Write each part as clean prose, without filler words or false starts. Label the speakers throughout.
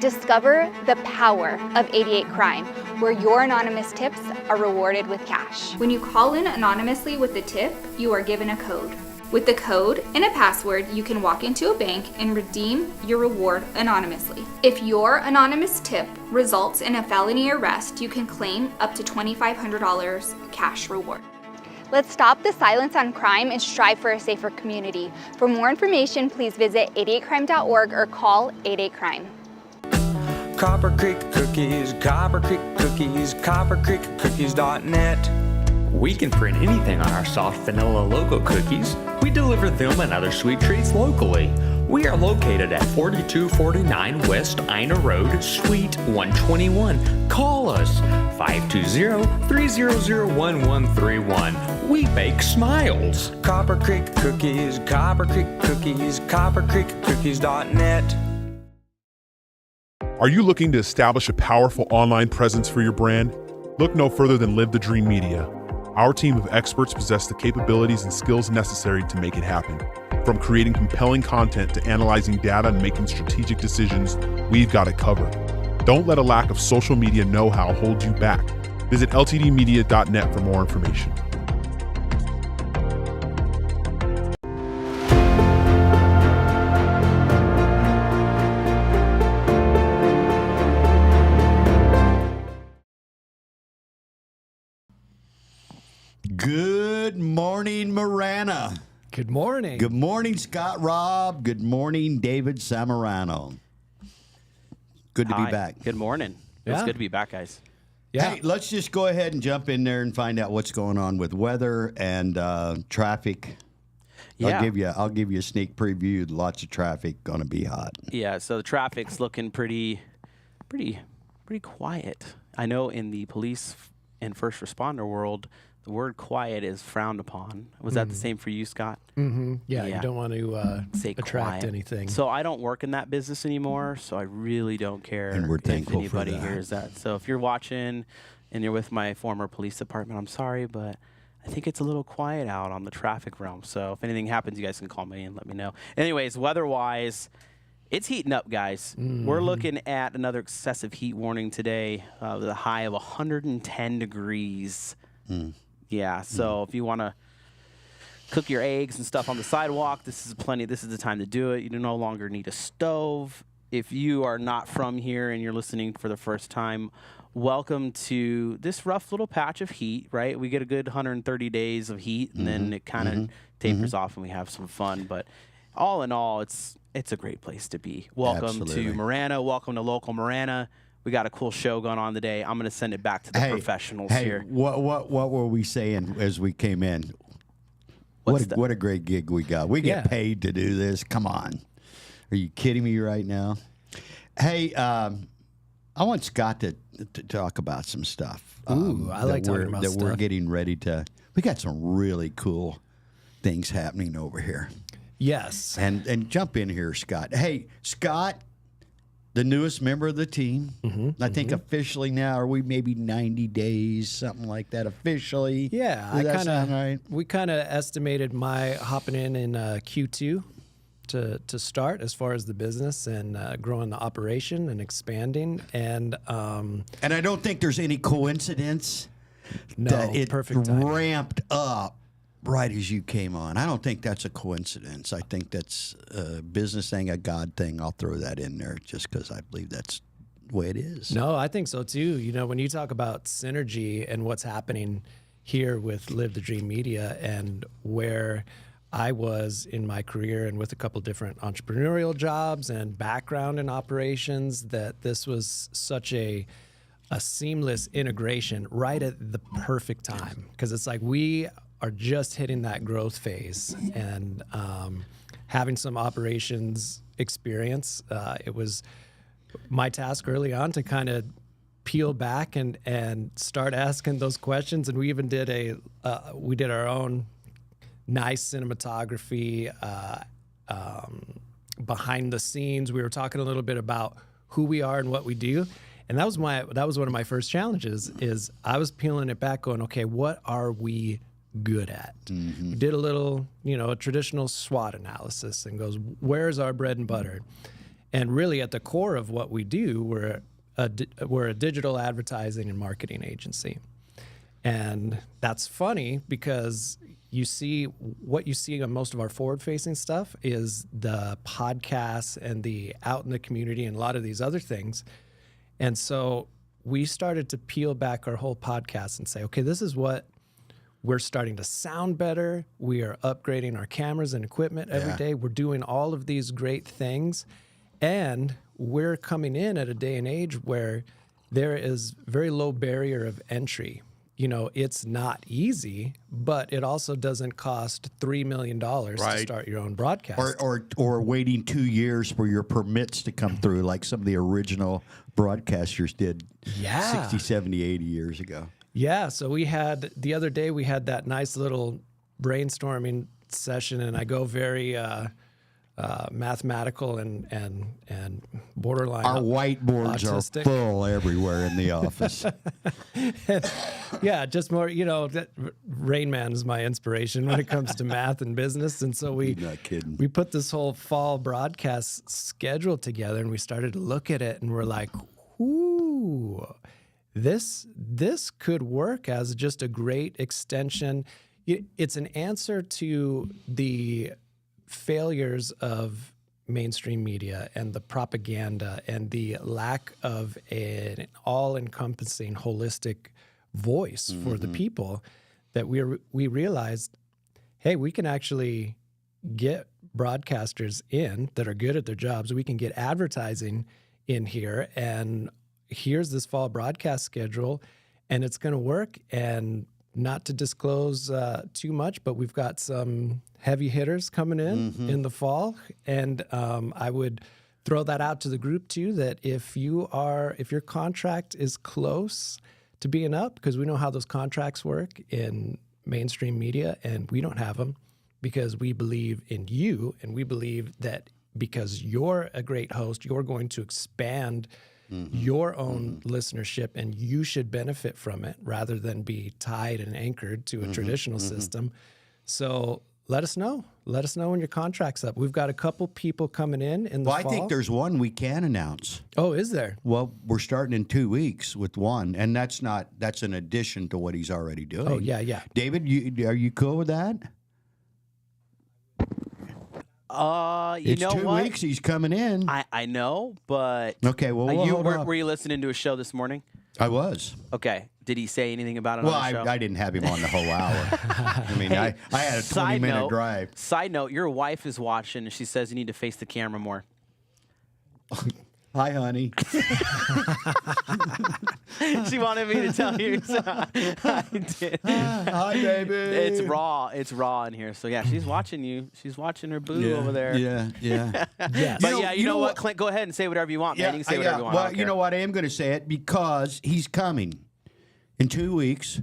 Speaker 1: Discover the power of 88 Crime, where your anonymous tips are rewarded with cash. When you call in anonymously with the tip, you are given a code. With the code and a password, you can walk into a bank and redeem your reward anonymously. If your anonymous tip results in a felony arrest, you can claim up to $2,500 cash reward. Let's stop the silence on crime and strive for a safer community. For more information, please visit 88crime.org or call 88crime.
Speaker 2: Copper Creek Cookies, Copper Creek Cookies, coppercreekcookies.net.
Speaker 3: We can print anything on our soft vanilla logo cookies. We deliver them and other sweet treats locally. We are located at 4249 West Ina Road, Suite 121. Call us 520-300-1131. We bake smiles.
Speaker 2: Copper Creek Cookies, Copper Creek Cookies, coppercreekcookies.net.
Speaker 4: Are you looking to establish a powerful online presence for your brand? Look no further than Live the Dream Media. Our team of experts possess the capabilities and skills necessary to make it happen. From creating compelling content to analyzing data and making strategic decisions, we've got it covered. Don't let a lack of social media know-how hold you back. Visit ltdmedia.net for more information.
Speaker 5: Good morning, Marana.
Speaker 6: Good morning.
Speaker 5: Good morning, Scott Robb. Good morning, David Samarano. Good to be back.
Speaker 7: Good morning. It's good to be back, guys.
Speaker 6: Yeah.
Speaker 5: Hey, let's just go ahead and jump in there and find out what's going on with weather and traffic.
Speaker 7: Yeah.
Speaker 5: I'll give you a sneak preview. Lots of traffic, going to be hot.
Speaker 7: Yeah, so the traffic's looking pretty quiet. I know in the police and first responder world, the word quiet is frowned upon. Was that the same for you, Scott?
Speaker 6: Mm-hmm. Yeah, you don't want to
Speaker 7: say
Speaker 6: attract
Speaker 7: quiet.
Speaker 6: anything.
Speaker 7: So I don't work in that business anymore, so I really don't care
Speaker 5: And we're
Speaker 7: if
Speaker 5: thankful for
Speaker 7: anybody
Speaker 5: that.
Speaker 7: hears that. So if you're watching and you're with my former police department, I'm sorry, but I think it's a little quiet out on the traffic realm. So if anything happens, you guys can call me and let me know. Anyways, weather-wise, it's heating up, guys. We're looking at another excessive heat warning today with a high of 110 degrees. Yeah, so if you want to cook your eggs and stuff on the sidewalk, this is the time to do it. You no longer need a stove. If you are not from here and you're listening for the first time, welcome to this rough little patch of heat, right? We get a good 130 days of heat, and then it kind of tapers off and we have some fun. But all in all, it's a great place to be. Welcome
Speaker 5: Absolutely.
Speaker 7: to Marana. Welcome to local Marana. We got a cool show going on today. I'm going to send it back to the professionals here.
Speaker 5: What were we saying as we came in? What a great gig we got. We get paid to do this. Come on. Are you kidding me right now? Hey, I want Scott to talk about some stuff.
Speaker 6: Ooh, I like talking about stuff.
Speaker 5: We're getting ready to. We got some really cool things happening over here.
Speaker 6: Yes.
Speaker 5: And jump in here, Scott. Hey, Scott, the newest member of the team. I think officially now, are we maybe 90 days, something like that officially?
Speaker 6: Yeah.
Speaker 5: Does that sound right?
Speaker 6: We kind of estimated my hopping in Q2 to start as far as the business and growing the operation and expanding. And
Speaker 5: I don't think there's any coincidence that it
Speaker 6: perfect timing.
Speaker 5: ramped up right as you came on. I don't think that's a coincidence. I think that's a business thing, a God thing. I'll throw that in there just because I believe that's the way it is.
Speaker 6: No, I think so too. You know, when you talk about synergy and what's happening here with Live the Dream Media and where I was in my career and with a couple different entrepreneurial jobs and background in operations, that this was such a seamless integration right at the perfect time. Because it's like we are just hitting that growth phase and having some operations experience. It was my task early on to kind of peel back and start asking those questions. And we even did we did our own nice cinematography behind the scenes. We were talking a little bit about who we are and what we do. And that was one of my first challenges is I was peeling it back going, okay, what are we good at? We did a little, a traditional SWOT analysis and goes, where's our bread and butter? And really at the core of what we do, we're a digital advertising and marketing agency. And that's funny because what you see on most of our forward-facing stuff is the podcasts and the out in the community and a lot of these other things. And so we started to peel back our whole podcast and say, okay, this is what we're starting to sound better. We are upgrading our cameras and equipment every day. We're doing all of these great things. And we're coming in at a day and age where there is very low barrier of entry. You know, it's not easy, but it also doesn't cost $3 million to start your own broadcast.
Speaker 5: Or waiting 2 years for your permits to come through like some of the original broadcasters did 60, 70, 80 years ago.
Speaker 6: Yeah, so the other day we had that nice little brainstorming session, and I go very mathematical and borderline.
Speaker 5: Our whiteboards
Speaker 6: autistic.
Speaker 5: are full everywhere in the office.
Speaker 6: Yeah, just more, Rain Man is my inspiration when it comes to math and business. And so we put this whole fall broadcast schedule together, and we started to look at it, and we're like, ooh, this could work as just a great extension. It's an answer to the failures of mainstream media and the propaganda and the lack of an all-encompassing holistic voice for the people, that we realized, hey, we can actually get broadcasters in that are good at their jobs. We can get advertising in here, and here's this fall broadcast schedule, and it's going to work. And not to disclose too much, but we've got some heavy hitters coming in the fall. And I would throw that out to the group too, that if your contract is close to being up, because we know how those contracts work in mainstream media, and we don't have them because we believe in you, and we believe that because you're a great host, you're going to expand your own listenership, and you should benefit from it rather than be tied and anchored to a traditional system. So let us know. Let us know when your contract's up. We've got a couple people coming in the fall.
Speaker 5: Well, I think there's one we can announce.
Speaker 6: Oh, is there?
Speaker 5: Well, we're starting in 2 weeks with one, and that's an addition to what he's already doing.
Speaker 6: Oh, yeah.
Speaker 5: David, are you cool with that?
Speaker 7: It's
Speaker 5: 2 weeks. He's coming in.
Speaker 7: I know, but
Speaker 5: okay. Well,
Speaker 7: were you listening to a show this morning?
Speaker 5: I was.
Speaker 7: Okay. Did he say anything about it?
Speaker 5: Well,
Speaker 7: on the show?
Speaker 5: I didn't have him on the whole hour. I mean, I had a 20-minute drive.
Speaker 7: Side note: your wife is watching, and she says you need to face the camera more.
Speaker 5: Hi, honey.
Speaker 7: She wanted me to tell you. So I did.
Speaker 5: Hi, baby.
Speaker 7: It's raw. It's raw in here. So yeah, she's watching you. She's watching her boo over there.
Speaker 5: Yeah.
Speaker 6: Yes.
Speaker 7: But you know what, Clint? Go ahead and say whatever you want, man. You can say whatever you want.
Speaker 5: Well, you know what? I am going to say it because he's coming in 2 weeks.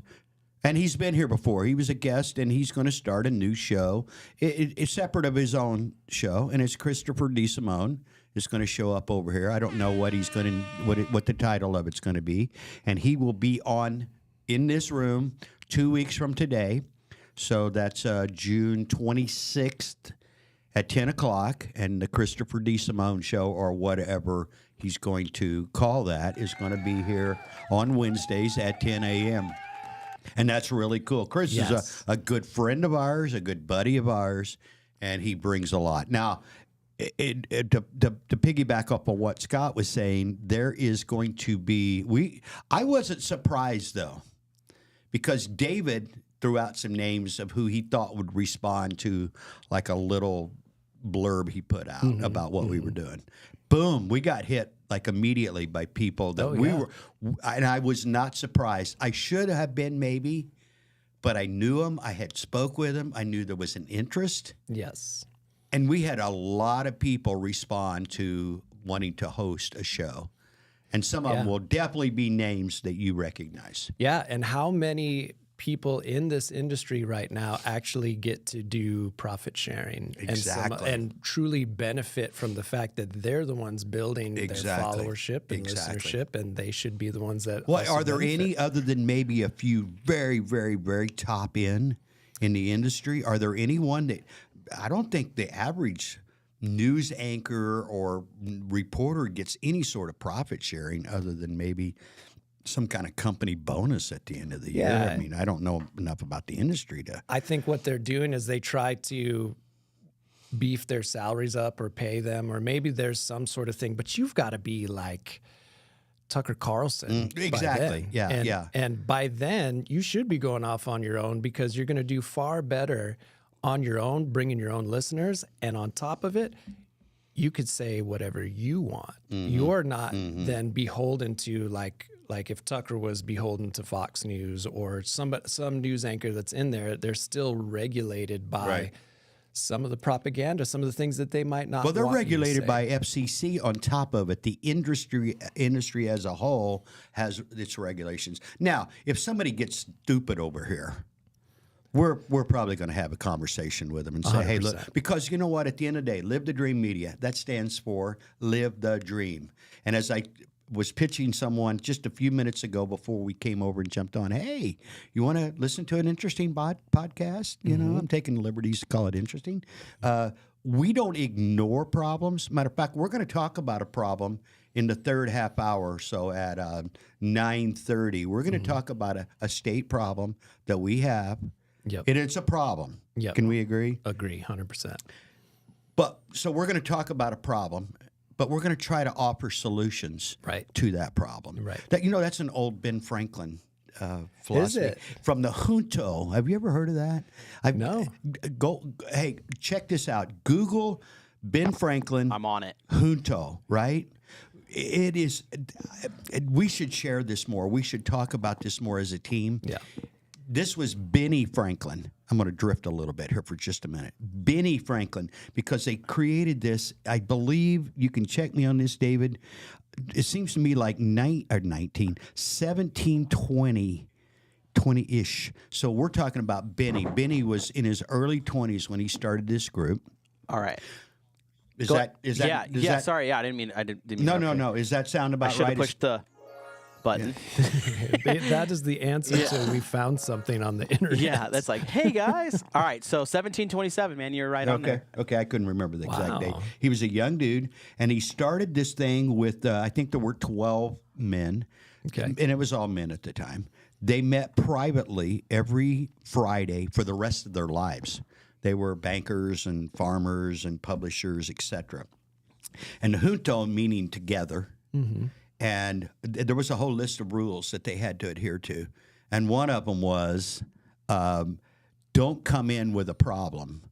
Speaker 5: And he's been here before. He was a guest, and he's going to start a new show. It's separate of his own show, and it's Christopher DeSimone is going to show up over here. I don't know what he's going to what the title of it's going to be, and he will be on in this room 2 weeks from today. So that's June 26th at 10 o'clock, and the Christopher DeSimone show, or whatever he's going to call that, is going to be here on Wednesdays at 10 a.m. And that's really cool. Chris is a good friend of ours, a good buddy of ours, and he brings a lot. Now, to piggyback up on what Scott was saying, there is going to be I wasn't surprised, though, because David threw out some names of who he thought would respond to like a little blurb he put out about what we were doing. Boom, we got hit like immediately by people that were, and I was not surprised. I should have been maybe, but I knew him. I had spoke with him. I knew there was an interest.
Speaker 6: Yes.
Speaker 5: And we had a lot of people respond to wanting to host a show. And some of them will definitely be names that you recognize.
Speaker 6: Yeah, and how many people in this industry right now actually get to do profit sharing and truly benefit from the fact that they're the ones building their followership and listenership, and they should be the ones that
Speaker 5: are there any other than maybe a few very, very, very top in the industry? Are there anyone that I don't think the average news anchor or reporter gets any sort of profit sharing other than maybe some kind of company bonus at the end of the year. I mean, I don't know enough about the industry to.
Speaker 6: I think what they're doing is they try to beef their salaries up or pay them, or maybe there's some sort of thing, but you've got to be like Tucker Carlson.
Speaker 5: Exactly.
Speaker 6: And by then, you should be going off on your own because you're going to do far better on your own, bringing your own listeners. And on top of it, you could say whatever you want. You're not then beholden to like if Tucker was beholden to Fox News or some news anchor that's in there, they're still regulated by some of the propaganda, some of the things that they might not.
Speaker 5: Well, they're
Speaker 6: want
Speaker 5: regulated
Speaker 6: you to say.
Speaker 5: by FCC. On top of it, the industry as a whole has its regulations. Now, if somebody gets stupid over here, we're probably going to have a conversation with them and say,
Speaker 6: 100%.
Speaker 5: hey, look, because you know what? At the end of the day, Live the Dream Media, that stands for Live the Dream. And as I was pitching someone just a few minutes ago before we came over and jumped on, hey, you want to listen to an interesting podcast? You know, I'm taking liberties to call it interesting. We don't ignore problems. Matter of fact, we're going to talk about a problem in the third half hour or so at 9:30. We're going to talk about a state problem that we have.
Speaker 6: Yep.
Speaker 5: And it's a problem.
Speaker 6: Yep.
Speaker 5: Can we agree?
Speaker 6: Agree, 100%.
Speaker 5: But so we're going to talk about a problem, but we're going to try to offer solutions to that problem.
Speaker 6: Right.
Speaker 5: That, you know, that's an old Ben Franklin philosophy.
Speaker 6: Is it?
Speaker 5: From the junto. Have you ever heard of that?
Speaker 6: No.
Speaker 5: Hey, check this out. Google Ben Franklin.
Speaker 7: I'm on it.
Speaker 5: Junto, right? It is. We should share this more. We should talk about this more as a team.
Speaker 6: Yeah.
Speaker 5: This was Benny Franklin. I'm going to drift a little bit here for just a minute. Benny Franklin, because they created this, I believe, you can check me on this, David. It seems to me like 1720, 20-ish. So we're talking about Benny. Benny was in his early 20s when he started this group.
Speaker 7: All right.
Speaker 5: Is that?
Speaker 7: Sorry, I didn't mean.
Speaker 5: No. Is that sound about
Speaker 7: I should
Speaker 5: right?
Speaker 7: have pushed the button.
Speaker 6: That is the answer to we found something on the internet.
Speaker 7: Yeah, that's like, hey guys. All right, so 1727, man, you're right on there.
Speaker 5: Okay, I couldn't remember the exact
Speaker 6: Wow.
Speaker 5: date. He was a young dude, and he started this thing with, I think there were 12 men, and it was all men at the time. They met privately every Friday for the rest of their lives. They were bankers and farmers and publishers, etc. And junto meaning together. And there was a whole list of rules that they had to adhere to. And one of them was don't come in with a problem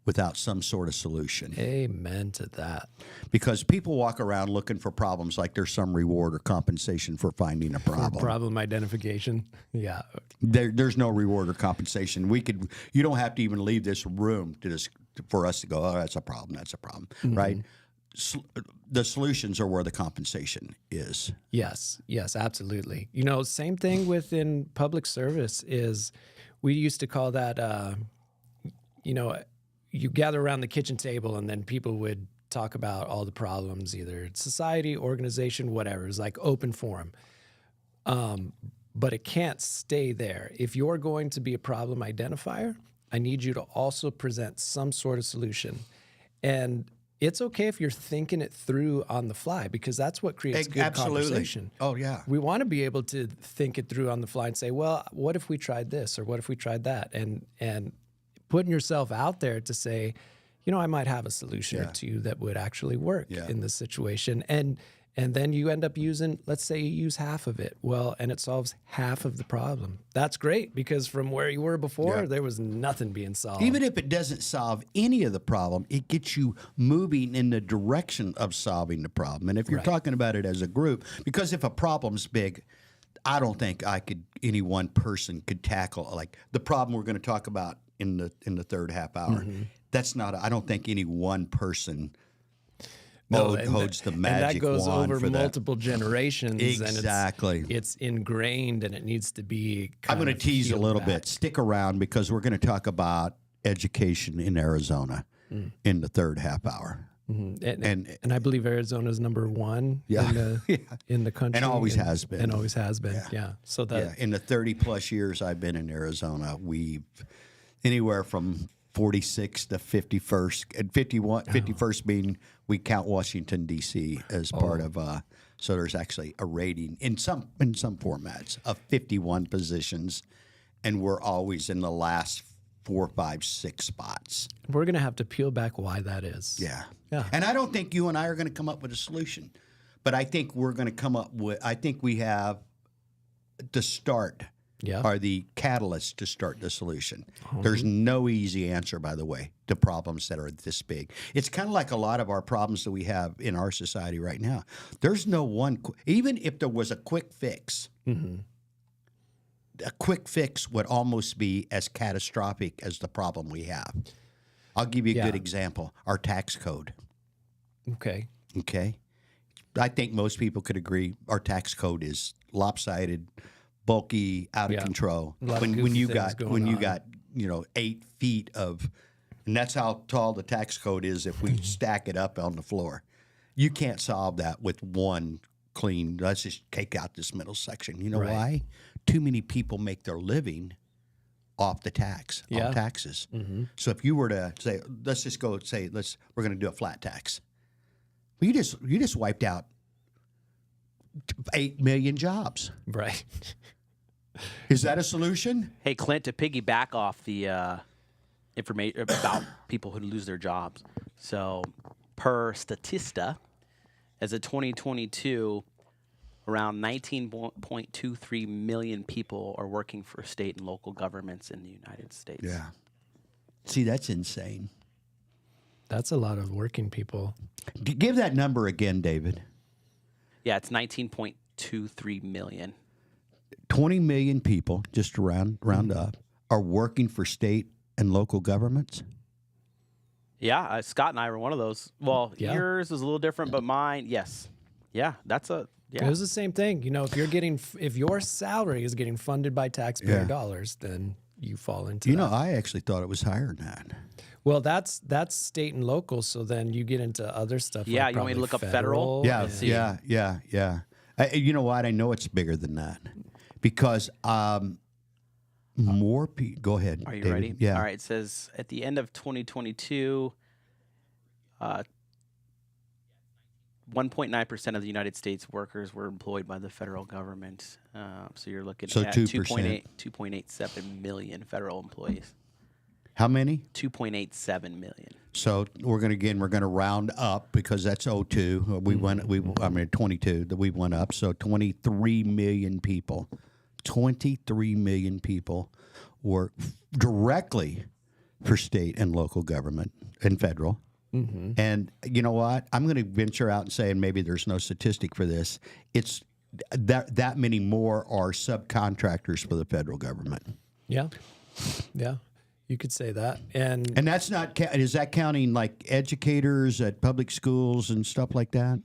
Speaker 5: without some sort of solution.
Speaker 6: Amen to that.
Speaker 5: Because people walk around looking for problems like there's some reward or compensation for finding a problem.
Speaker 6: Problem identification. Yeah.
Speaker 5: There's no reward or compensation. You don't have to even leave this room for us to go, oh, that's a problem, right? The solutions are where the compensation is.
Speaker 6: Yes, absolutely. You know, same thing within public service is we used to call that, you gather around the kitchen table and then people would talk about all the problems, either society, organization, whatever. It's like open forum. But it can't stay there. If you're going to be a problem identifier, I need you to also present some sort of solution. And it's okay if you're thinking it through on the fly because that's what creates good conversation.
Speaker 5: Oh, yeah.
Speaker 6: We want to be able to think it through on the fly and say, well, what if we tried this or what if we tried that? And putting yourself out there to say, you know, I might have a solution or two that would actually work in this situation. And then you end up using, let's say you use half of it. Well, and it solves half of the problem. That's great because from where you were before, there was nothing being solved.
Speaker 5: Even if it doesn't solve any of the problem, it gets you moving in the direction of solving the problem. And if you're talking about it as a group, because if a problem's big, I don't think any one person could tackle like the problem we're going to talk about in the third half hour. That's not. I don't think any one person holds the magic
Speaker 6: wand. And that goes
Speaker 5: wand
Speaker 6: over
Speaker 5: for
Speaker 6: multiple generations.
Speaker 5: Exactly.
Speaker 6: And it's ingrained and it needs to be
Speaker 5: I'm going to tease a little bit. Stick around because we're going to talk about education in Arizona in the third half hour.
Speaker 6: And I believe Arizona is number one in the country.
Speaker 5: And always has been.
Speaker 6: And always has been, So that
Speaker 5: in the 30 plus years I've been in Arizona, we've anywhere from 46 to 51st, and 51st being we count Washington D.C. as part of. So there's actually a rating in some formats of 51 positions, and we're always in the last 4, 5, 6 spots.
Speaker 6: We're going to have to peel back why that is.
Speaker 5: Yeah.
Speaker 6: Yeah.
Speaker 5: And I don't think you and I are going to come up with a solution, but I think we're going to come up with. I think we have the start.
Speaker 6: Yeah.
Speaker 5: Are the catalysts to start the solution. There's no easy answer, by the way, to problems that are this big. It's kind of like a lot of our problems that we have in our society right now. There's no one, even if there was a quick fix, a quick fix would almost be as catastrophic as the problem we have. I'll give you a good example. Our tax code.
Speaker 6: Okay.
Speaker 5: I think most people could agree our tax code is lopsided, bulky, out of control. When you got 8 feet of, and that's how tall the tax code is if we stack it up on the floor. You can't solve that with one clean. Let's just take out this middle section. You know why? Too many people make their living off the off taxes. So if you were to say, let's just go say we're going to do a flat tax. Well, you just wiped out 8 million jobs.
Speaker 6: Right.
Speaker 5: Is that a solution?
Speaker 7: Hey, Clint, to piggyback off the information about people who lose their jobs. So, per Statista, as of 2022, around 19.23 million people are working for state and local governments in the United States.
Speaker 5: Yeah. See, that's insane.
Speaker 6: That's a lot of working people.
Speaker 5: Give that number again, David.
Speaker 7: Yeah, it's 19.23 million.
Speaker 5: 20 million people, just round up, are working for state and local governments.
Speaker 7: Yeah, Scott and I were one of those. Well, yours is a little different, but mine, yes. Yeah, that's a... Yeah.
Speaker 6: It was the same thing. You know, if your salary is getting funded by taxpayer dollars, then you fall into
Speaker 5: You know, I actually thought it was higher than that.
Speaker 6: Well, that's state and local, so then you get into other stuff.
Speaker 7: Yeah,
Speaker 6: like
Speaker 7: you want me to look up
Speaker 6: federal?
Speaker 5: Yeah. You know what? I know it's bigger than that because more people. Go ahead.
Speaker 7: Are you
Speaker 5: David.
Speaker 7: ready?
Speaker 5: Yeah.
Speaker 7: All right. It says at the end of 2022, 1.9% of the United States workers were employed by the federal government. So you're looking at 2.87 million federal employees.
Speaker 5: How many?
Speaker 7: 2.87 million.
Speaker 5: So we're going to round up because that's 02. We 22 that we went up. So 23 million people. 23 million people work directly for state and local government and federal. And you know what? I'm going to venture out and say, and maybe there's no statistic for this, it's that many more are subcontractors for the federal government.
Speaker 6: Yeah. You could say that. And
Speaker 5: that's not, is that counting like educators at public schools and stuff like that?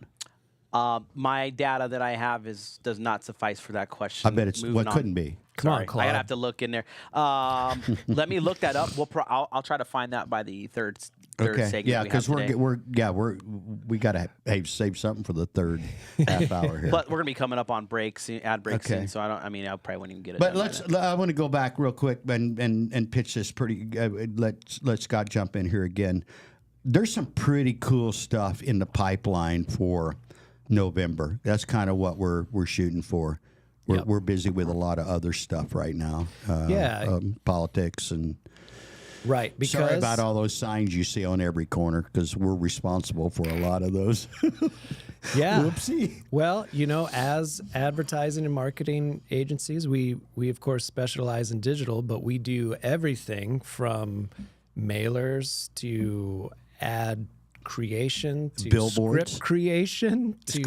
Speaker 7: My data that I have does not suffice for that question.
Speaker 5: I bet it's couldn't be.
Speaker 6: Come on,
Speaker 7: Sorry,
Speaker 6: Claude.
Speaker 7: I gotta have to look in there. Let me look that up. I'll try to find that by the third segment.
Speaker 5: Yeah, because we gotta save something for the third half hour here.
Speaker 7: But we're gonna be coming up on ad breaks soon, so I probably won't even get it.
Speaker 5: But I want to go back real quick and pitch this pretty. Let Scott jump in here again. There's some pretty cool stuff in the pipeline for November. That's kind of what we're shooting for. We're busy with a lot of other stuff right now. Politics and
Speaker 6: right. Because
Speaker 5: sorry about all those signs you see on every corner because we're responsible for a lot of those.
Speaker 6: Yeah.
Speaker 5: Whoopsie.
Speaker 6: Well, you know, as advertising and marketing agencies, we of course specialize in digital, but we do everything from mailers to ad creation to
Speaker 5: billboards,
Speaker 6: script creation
Speaker 5: to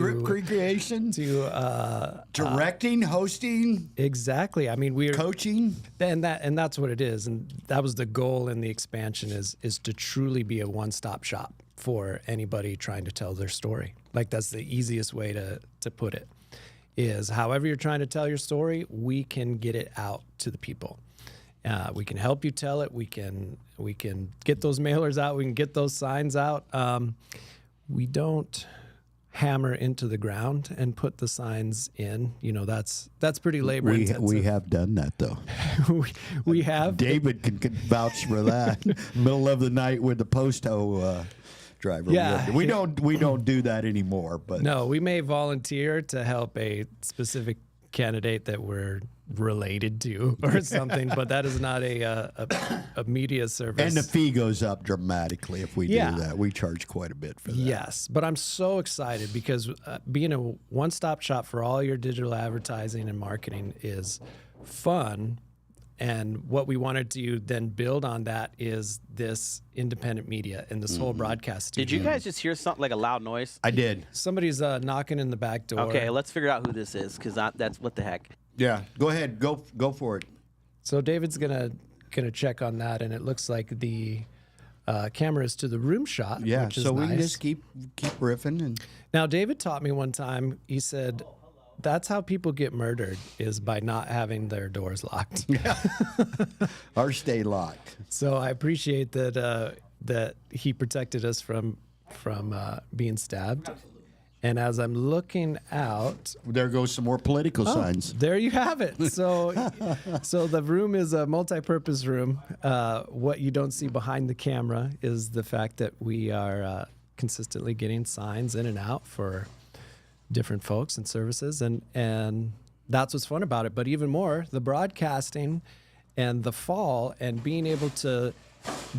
Speaker 5: directing, hosting.
Speaker 6: Exactly. I mean, we're
Speaker 5: coaching,
Speaker 6: and that's what it is. And that was the goal in the expansion is to truly be a one-stop shop for anybody trying to tell their story. Like that's the easiest way to put it. Is however you're trying to tell your story, we can get it out to the people. We can help you tell it. We can get those mailers out. We can get those signs out. We don't hammer into the ground and put the signs in. You know, that's pretty labor intensive.
Speaker 5: We have done that though.
Speaker 6: we have.
Speaker 5: David can vouch for that. Middle of the night with the posto driver.
Speaker 6: Yeah.
Speaker 5: We don't do that anymore. But
Speaker 6: no, we may volunteer to help a specific candidate that we're related to or something, but that is not a media service.
Speaker 5: And the fee goes up dramatically if we do that. We charge quite a bit for that.
Speaker 6: Yes, but I'm so excited because being a one-stop shop for all your digital advertising and marketing is fun. And what we wanted to then build on that is this independent media and this whole broadcast studio.
Speaker 7: Did you guys just hear something like a loud noise?
Speaker 5: I did.
Speaker 6: Somebody's knocking in the back door.
Speaker 7: Okay, let's figure out who this is, because that's what the heck.
Speaker 5: Yeah, go ahead. Go for it.
Speaker 6: So David's gonna check on that, and it looks like the camera is to the room shot.
Speaker 5: Yeah,
Speaker 6: which is
Speaker 5: so we can
Speaker 6: nice.
Speaker 5: just keep riffing. And
Speaker 6: Now, David taught me one time. He said, "That's how people get murdered, is by not having their doors locked."
Speaker 5: ours stay locked.
Speaker 6: So I appreciate that that he protected us from being stabbed. And as I'm looking out,
Speaker 5: There goes some more political signs.
Speaker 6: there you have it. So the room is a multi-purpose room. What you don't see behind the camera is the fact that we are consistently getting signs in and out for different folks and services, and that's what's fun about it. But even more, the broadcasting and the fall and being able to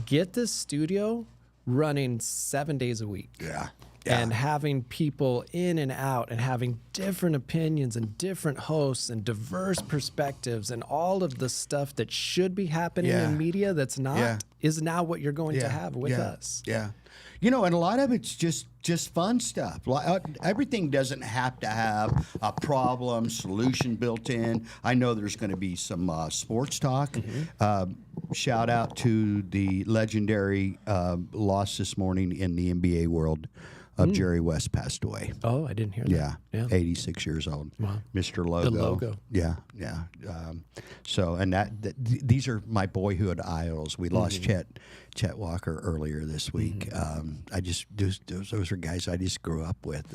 Speaker 6: get this studio running 7 days a week.
Speaker 5: Yeah.
Speaker 6: And having people in and out and having different opinions and different hosts and diverse perspectives and all of the stuff that should be happening in media that's not is now what you're going to have with us.
Speaker 5: Yeah. You know, and a lot of it's just fun stuff. Everything doesn't have to have a problem, solution built in. I know there's going to be some sports talk. Shout out to the legendary loss this morning in the NBA world. Jerry West passed away.
Speaker 6: Oh, I didn't hear that.
Speaker 5: Yeah, 86 years old.
Speaker 6: Wow.
Speaker 5: Mr. Logo.
Speaker 6: The logo.
Speaker 5: Yeah. So, and these are my boyhood idols. We lost Chet Walker earlier this week. Those are guys I just grew up with,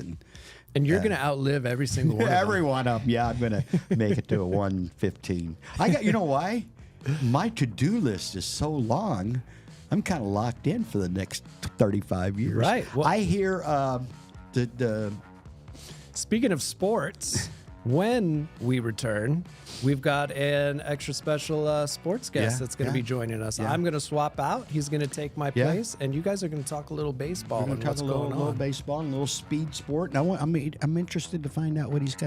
Speaker 6: And you're going to outlive every single one.
Speaker 5: Every one of them. Yeah, I'm going to make it to a 115. You know why? My to-do list is so long. I'm kind of locked in for the next 35 years.
Speaker 6: Right. Well,
Speaker 5: I hear the
Speaker 6: Speaking of sports, when we return, we've got an extra special sports guest that's going to be joining us. I'm going to swap out. He's going to take my place, and you guys are going to talk a little baseball and what's going on.
Speaker 5: little baseball and a little speed sport. And I'm interested to find out what he's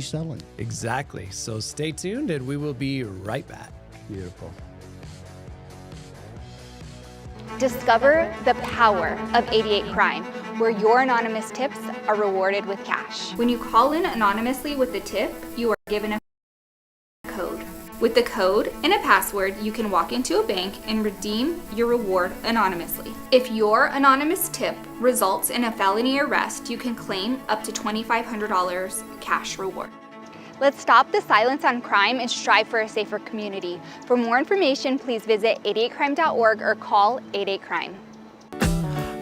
Speaker 5: selling.
Speaker 6: Exactly. So stay tuned, and we will be right back.
Speaker 5: Beautiful.
Speaker 1: Discover the power of 88 Crime, where your anonymous tips are rewarded with cash. When you call in anonymously with the tip, you are given a code. With the code and a password, you can walk into a bank and redeem your reward anonymously. If your anonymous tip results in a felony arrest, you can claim up to $2,500 cash reward. Let's stop the silence on crime and strive for a safer community. For more information, please visit 88crime.org or call 88crime.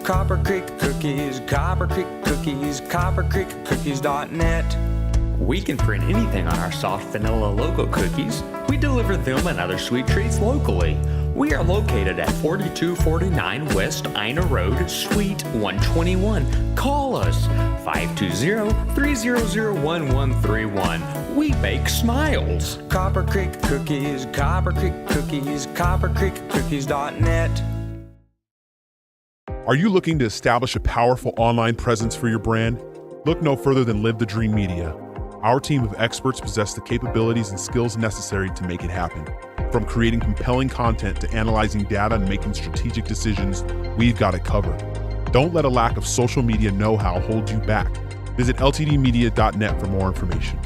Speaker 2: Copper Creek Cookies, Copper Creek Cookies, CopperCreekCookies.net.
Speaker 3: We can print anything on our soft vanilla logo cookies. We deliver them and other sweet treats locally. We are located at 4249 West Ina Road, Suite 121. Call us 520-300-1131. We bake smiles.
Speaker 2: Copper Creek Cookies, Copper Creek Cookies, CopperCreekCookies.net.
Speaker 4: Are you looking to establish a powerful online presence for your brand? Look no further than Live the Dream Media. Our team of experts possess the capabilities and skills necessary to make it happen. From creating compelling content to analyzing data and making strategic decisions, we've got it covered. Don't let a lack of social media know-how hold you back. Visit ltdmedia.net for more information.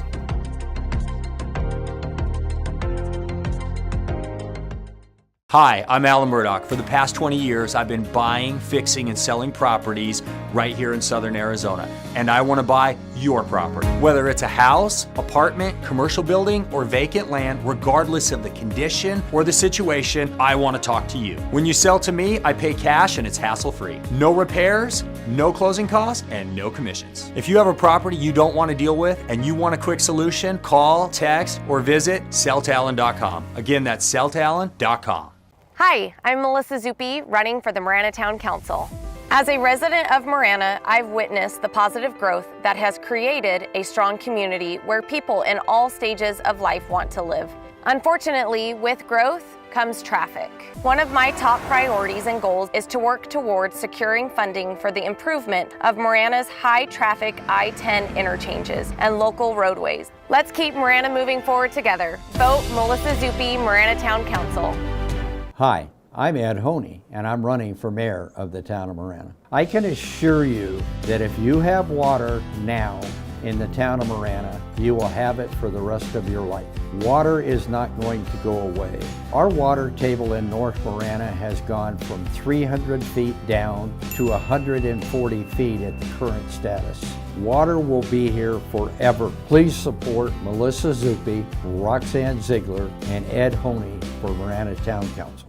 Speaker 8: Hi, I'm Alan Murdoch. For the past 20 years, I've been buying, fixing, and selling properties right here in southern Arizona, and I want to buy your property. Whether it's a house, apartment, commercial building, or vacant land, regardless of the condition or the situation, I want to talk to you. When you sell to me, I pay cash and it's hassle-free. No repairs, no closing costs, and no commissions. If you have a property you don't want to deal with and you want a quick solution, call, text, or visit selltalon.com. Again, that's selltalon.com.
Speaker 9: Hi, I'm Melissa Zuppi, running for the Marana Town Council. As a resident of Marana, I've witnessed the positive growth that has created a strong community where people in all stages of life want to live. Unfortunately, with growth comes traffic. One of my top priorities and goals is to work towards securing funding for the improvement of Marana's high-traffic I-10 interchanges and local roadways. Let's keep Marana moving forward together. Vote Melissa Zuppi, Marana Town Council.
Speaker 10: Hi, I'm Ed Honey, and I'm running for mayor of the town of Marana. I can assure you that if you have water now in the town of Marana, you will have it for the rest of your life. Water is not going to go away. Our water table in North Marana has gone from 300 feet down to 140 feet at the current status. Water will be here forever. Please support Melissa Zuppi, Roxanne Ziegler, and Ed Honey for Marana Town Council.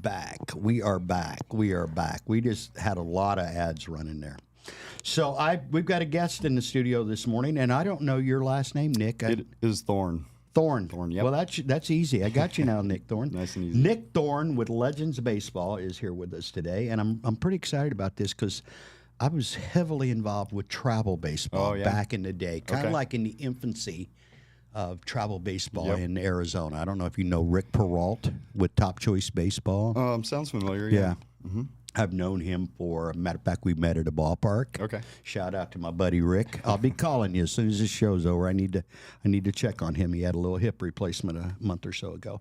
Speaker 5: Back. We are back. We are back. We just had a lot of ads running there. So we've got a guest in the studio this morning, and I don't know your last name, Nick.
Speaker 11: It is Thorne.
Speaker 5: Thorne.
Speaker 11: Thorne, yep.
Speaker 5: Well, that's easy. I got you now, Nick Thorne.
Speaker 11: Nice and easy.
Speaker 5: Nick Thorne with Legends Baseball is here with us today, and I'm pretty excited about this because I was heavily involved with travel baseball back in the day, kind of like in the infancy of travel baseball in Arizona. I don't know if you know Rick Peralt with Top Choice Baseball.
Speaker 11: Sounds familiar, yeah. Mm-hmm.
Speaker 5: I've known him for, matter of fact, we met at a ballpark.
Speaker 11: Okay.
Speaker 5: Shout out to my buddy Rick. I'll be calling you as soon as this show's over. I need to check on him. He had a little hip replacement a month or so ago.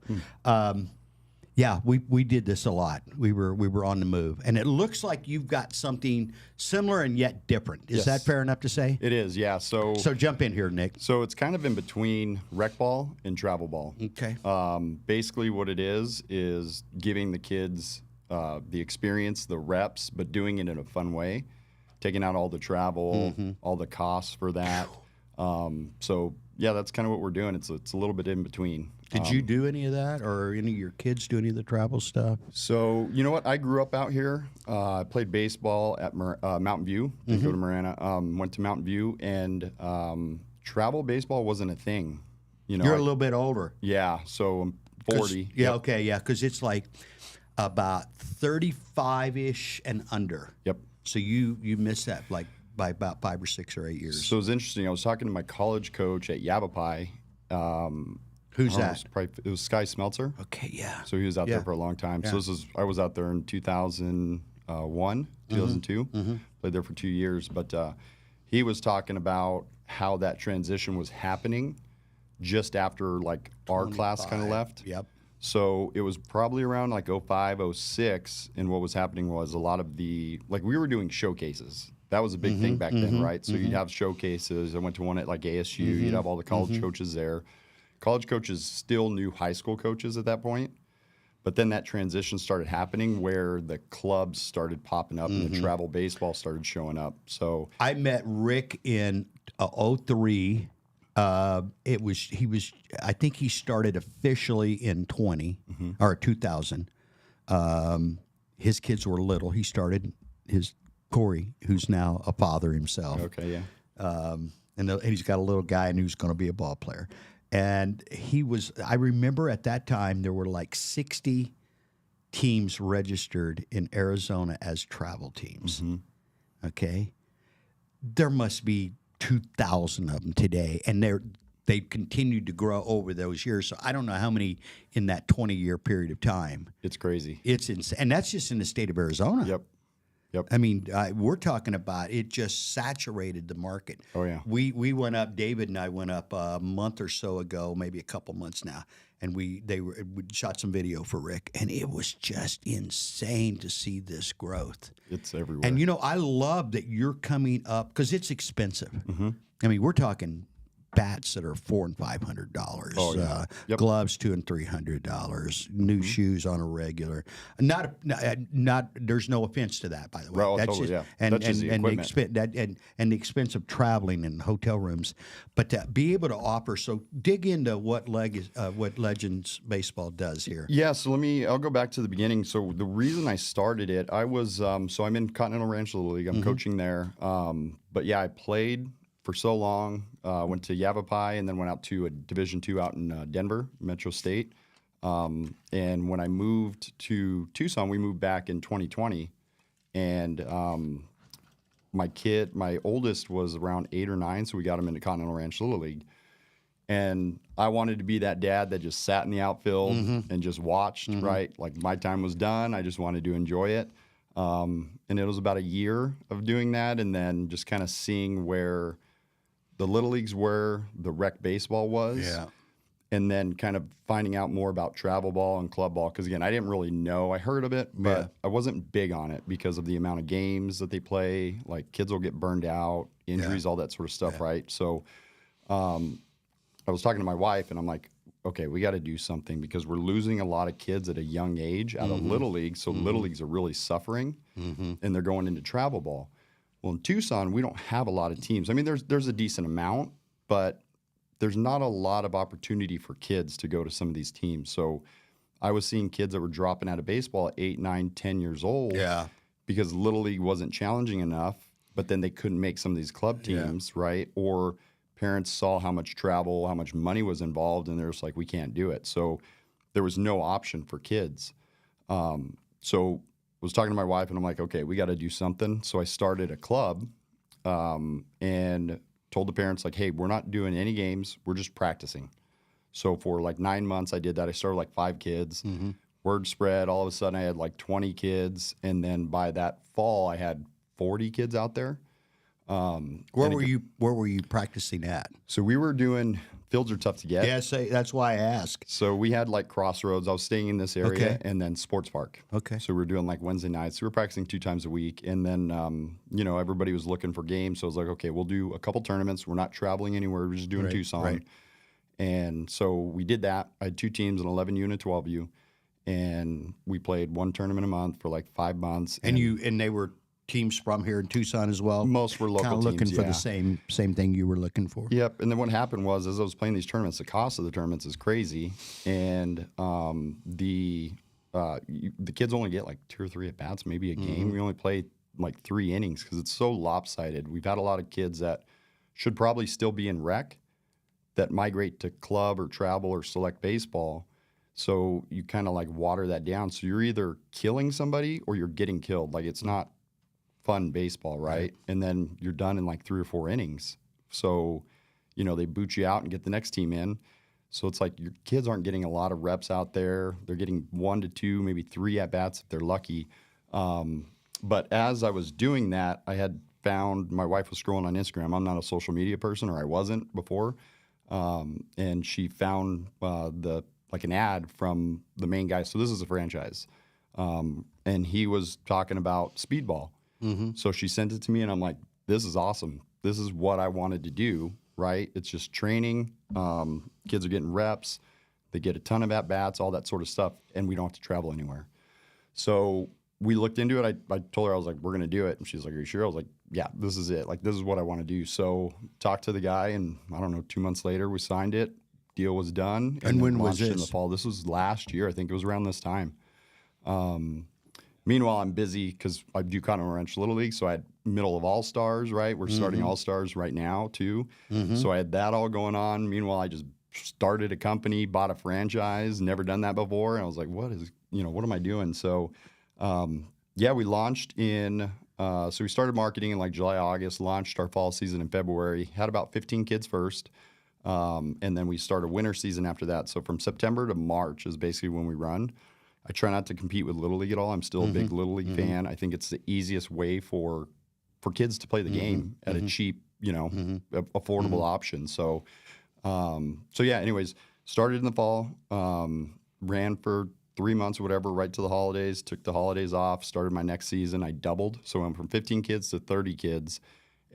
Speaker 5: Yeah, we did this a lot. We were on the move, and it looks like you've got something similar and yet different. Is that fair enough to say?
Speaker 11: It is, yeah. So
Speaker 5: jump in here, Nick.
Speaker 11: So it's kind of in between rec ball and travel ball.
Speaker 5: Okay.
Speaker 11: Basically, what it is giving the kids the experience, the reps, but doing it in a fun way, taking out all the travel, all the costs for that. So yeah, that's kind of what we're doing. It's a little bit in between.
Speaker 5: Did you do any of that, or any of your kids do any of the travel stuff?
Speaker 11: So, you know what? I grew up out here. I played baseball at Mountain View. Didn't go to Marana. Went to Mountain View, and travel baseball wasn't a thing. You know,
Speaker 5: you're a little bit older.
Speaker 11: Yeah, so I'm 40.
Speaker 5: Yeah, okay, yeah, because it's like about 35-ish and under.
Speaker 11: Yep.
Speaker 5: So you missed that like by about 5 or 6 or 8 years.
Speaker 11: So it was interesting. I was talking to my college coach at Yavapai.
Speaker 5: Who's that?
Speaker 11: It was Sky Smeltzer.
Speaker 5: Okay, yeah.
Speaker 11: So he was out there for a long time.
Speaker 5: Yeah.
Speaker 11: So I was out there in 2001, 2002. Played there for 2 years. But he was talking about how that transition was happening just after like our class kind of left.
Speaker 5: Yep.
Speaker 11: So it was probably around like 05, 06, and what was happening was a lot of we were doing showcases. That was a big thing back then, right? So you'd have showcases. I went to one at like ASU. You'd have all the college coaches there. College coaches still knew high school coaches at that point. But then that transition started happening where the clubs started popping up and the travel baseball started showing up. So
Speaker 5: I met Rick in 03. I think he started officially in 2000. His kids were little. He started Corey, who's now a father himself.
Speaker 11: Okay, yeah.
Speaker 5: And he's got a little guy and who's going to be a ball player. And I remember at that time there were like 60 teams registered in Arizona as travel teams. Okay. There must be 2,000 of them today. And they've continued to grow over those years. So I don't know how many in that 20-year period of time.
Speaker 11: It's crazy.
Speaker 5: It's insane. And that's just in the state of Arizona.
Speaker 11: Yep.
Speaker 5: I mean, we're talking about it just saturated the market.
Speaker 11: Oh, yeah.
Speaker 5: We went up, David and I went up a month or so ago, maybe a couple months now, and we shot some video for Rick, and it was just insane to see this growth.
Speaker 11: It's everywhere.
Speaker 5: And, I love that you're coming up because it's expensive. I mean, we're talking bats that are $400 and $500.
Speaker 11: Oh, yeah. Yep.
Speaker 5: Gloves $200 and $300. New shoes on a regular. Not. There's no offense to that, by the way.
Speaker 11: Right,
Speaker 5: That's
Speaker 11: totally,
Speaker 5: just,
Speaker 11: yeah. That's just the equipment.
Speaker 5: And the expense of traveling and hotel rooms, but to be able to offer. So dig into what Legends Baseball does here.
Speaker 11: Yeah, so I'll go back to the beginning. So the reason I started it, I was, so I'm in Continental Ranch Little League. I'm coaching there. But yeah, I played for so long, went to Yavapai and then went out to a Division II out in Denver, Metro State. And when I moved to Tucson, we moved back in 2020. And my oldest was around 8 or 9, so we got him into Continental Ranch Little League. And I wanted to be that dad that just sat in the outfield and just watched, right? Like my time was done. I just wanted to enjoy it. And it was about a year of doing that and then just kind of seeing where the Little Leagues were, the rec baseball was.
Speaker 5: Yeah.
Speaker 11: And then kind of finding out more about travel ball and club ball. Because, again, I didn't really know. I heard of it, but I wasn't big on it because of the amount of games that they play. Like, kids will get burned out, injuries, all that sort of stuff, right? So I was talking to my wife, and I'm like, okay, we got to do something because we're losing a lot of kids at a young age out of Little League. So Little Leagues are really suffering, and they're going into travel ball. Well, in Tucson, we don't have a lot of teams. I mean, there's a decent amount, but there's not a lot of opportunity for kids to go to some of these teams. So I was seeing kids that were dropping out of baseball at 8, 9, 10 years old because Little League wasn't challenging enough, but then they couldn't make some of these club teams, right? Or parents saw how much travel, how much money was involved, and they're just like, we can't do it. So there was no option for kids. So I was talking to my wife, and I'm like, okay, we got to do something. So I started a club and told the parents, like, hey, we're not doing any games. We're just practicing. So for like 9 months, I did that. I started like 5 kids. Word spread. All of a sudden, I had like 20 kids. And then by that fall, I had 40 kids out there.
Speaker 5: Where were you practicing at?
Speaker 11: So we were doing, fields are tough to get.
Speaker 5: Yeah, that's why I asked.
Speaker 11: So we had like Crossroads. I was staying in this area, and then Sports Park.
Speaker 5: Okay.
Speaker 11: So we were doing like Wednesday nights. We were practicing 2 times a week, and then everybody was looking for games. So I was like, okay, we'll do a couple tournaments. We're not traveling anywhere. We're just doing Tucson. Right. And so we did that. I had 2 teams, an 11U and a 12U, and we played 1 tournament a month for like 5 months.
Speaker 5: And they were teams from here in Tucson as well?
Speaker 11: Most were local
Speaker 5: teams, looking for the same thing you were looking for.
Speaker 11: Yep. And then what happened was, as I was playing these tournaments, the cost of the tournaments is crazy, and the kids only get like 2 or 3 at bats, maybe a game. We only play like 3 innings because it's so lopsided. We've had a lot of kids that should probably still be in rec that migrate to club or travel or select baseball. So you kind of like water that down. So you're either killing somebody or you're getting killed. Like, it's not fun baseball, right? And then you're done in like 3 or 4 innings. So, they boot you out and get the next team in. So it's like your kids aren't getting a lot of reps out there. They're getting 1 to 2, maybe 3 at bats if they're lucky. But as I was doing that, I had found, my wife was scrolling on Instagram. I'm not a social media person, or I wasn't before. And she found an ad from the main guy. So this is a franchise. And he was talking about speedball. So she sent it to me, and I'm like, this is awesome. This is what I wanted to do, right? It's just training. Kids are getting reps. They get a ton of at-bats, all that sort of stuff, and we don't have to travel anywhere. So we looked into it. I told her, I was like, we're going to do it. And she's like, are you sure? I was like, yeah, this is it. Like, this is what I want to do. So talked to the guy, and I don't know, 2 months later, we signed it. Deal was done.
Speaker 5: And when was this?
Speaker 11: In the fall. This was last year. I think it was around this time. Meanwhile, I'm busy because I do Continental Ranch Little League, so I had middle of All-Stars, right? We're starting All-Stars right now, too. So I had that all going on. Meanwhile, I just started a company, bought a franchise, never done that before, and I was like, what am I doing? So, we launched in, so we started marketing in like July, August, launched our fall season in February, had about 15 kids first, and then we started winter season after that. So from September to March is basically when we run. I try not to compete with Little League at all. I'm still a big Little League fan. I think it's the easiest way for kids to play the game at a cheap, affordable option. So, anyways, started in the fall, ran for 3 months or whatever, right to the holidays, took the holidays off, started my next season. I doubled. So I went from 15 kids to 30 kids.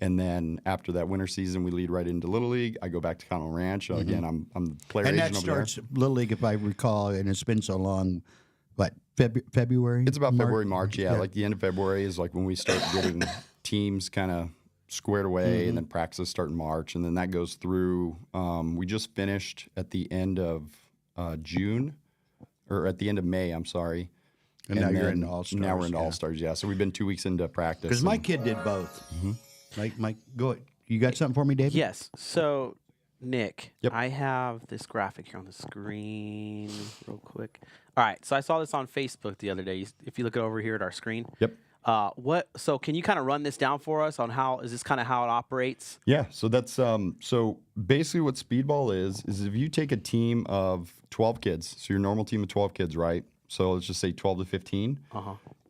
Speaker 11: And then after that winter season, we lead right into Little League. I go back to Continental Ranch. Again, I'm the player
Speaker 5: And
Speaker 11: agent
Speaker 5: that
Speaker 11: over
Speaker 5: starts Little League, if I recall, and it's been so long. What, February?
Speaker 11: It's about February, March. Yeah, like the end of February is like when we start getting teams kind of squared away, and then practices start in March, and then that goes through. We just finished at the end of June, or at the end of May. I'm sorry.
Speaker 5: And now you're into All-Stars.
Speaker 11: Now we're into All-Stars, yeah. So we've been 2 weeks into practice.
Speaker 5: Because my kid did both. Mike, go ahead. You got something for me, David?
Speaker 7: Yes. So, Nick,
Speaker 11: Yep.
Speaker 7: I have this graphic here on the screen real quick. All right. So I saw this on Facebook the other day. If you look over here at our screen.
Speaker 11: Yep.
Speaker 7: So can you kind of run this down for us on is this kind of how it operates?
Speaker 11: Yeah, so that's so basically what speedball is if you take a team of 12 kids, so your normal team of 12 kids, right? So let's just say 12 to 15.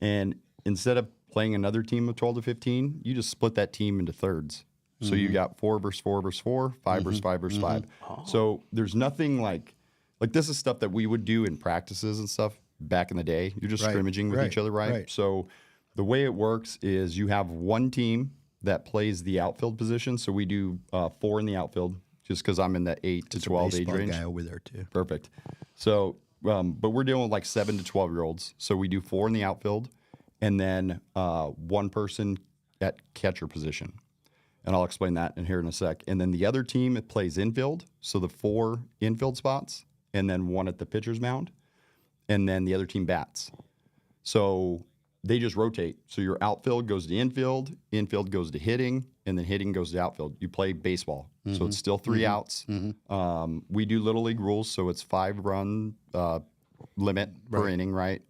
Speaker 11: And instead of playing another team of 12 to 15, you just split that team into thirds. So you got 4 versus 4 versus 4, 5 versus 5 versus 5. So there's nothing like this is stuff that we would do in practices and stuff back in the day. You're just scrimmaging with each other, right? So the way it works is you have one team that plays the outfield position. So we do 4 in the outfield, just because I'm in the 8 to 12 age range.
Speaker 5: Guy over there too.
Speaker 11: Perfect. So, but we're dealing with like 7 to 12-year-olds. So we do 4 in the outfield, and then one person at catcher position. And I'll explain that in here in a sec. And then the other team, it plays infield. So the 4 infield spots, and then 1 at the pitcher's mound. And then the other team bats. So they just rotate. So your outfield goes to infield goes to hitting, and then hitting goes to outfield. You play baseball. So it's still 3 outs. We do Little League rules, so it's 5-run limit per inning, right?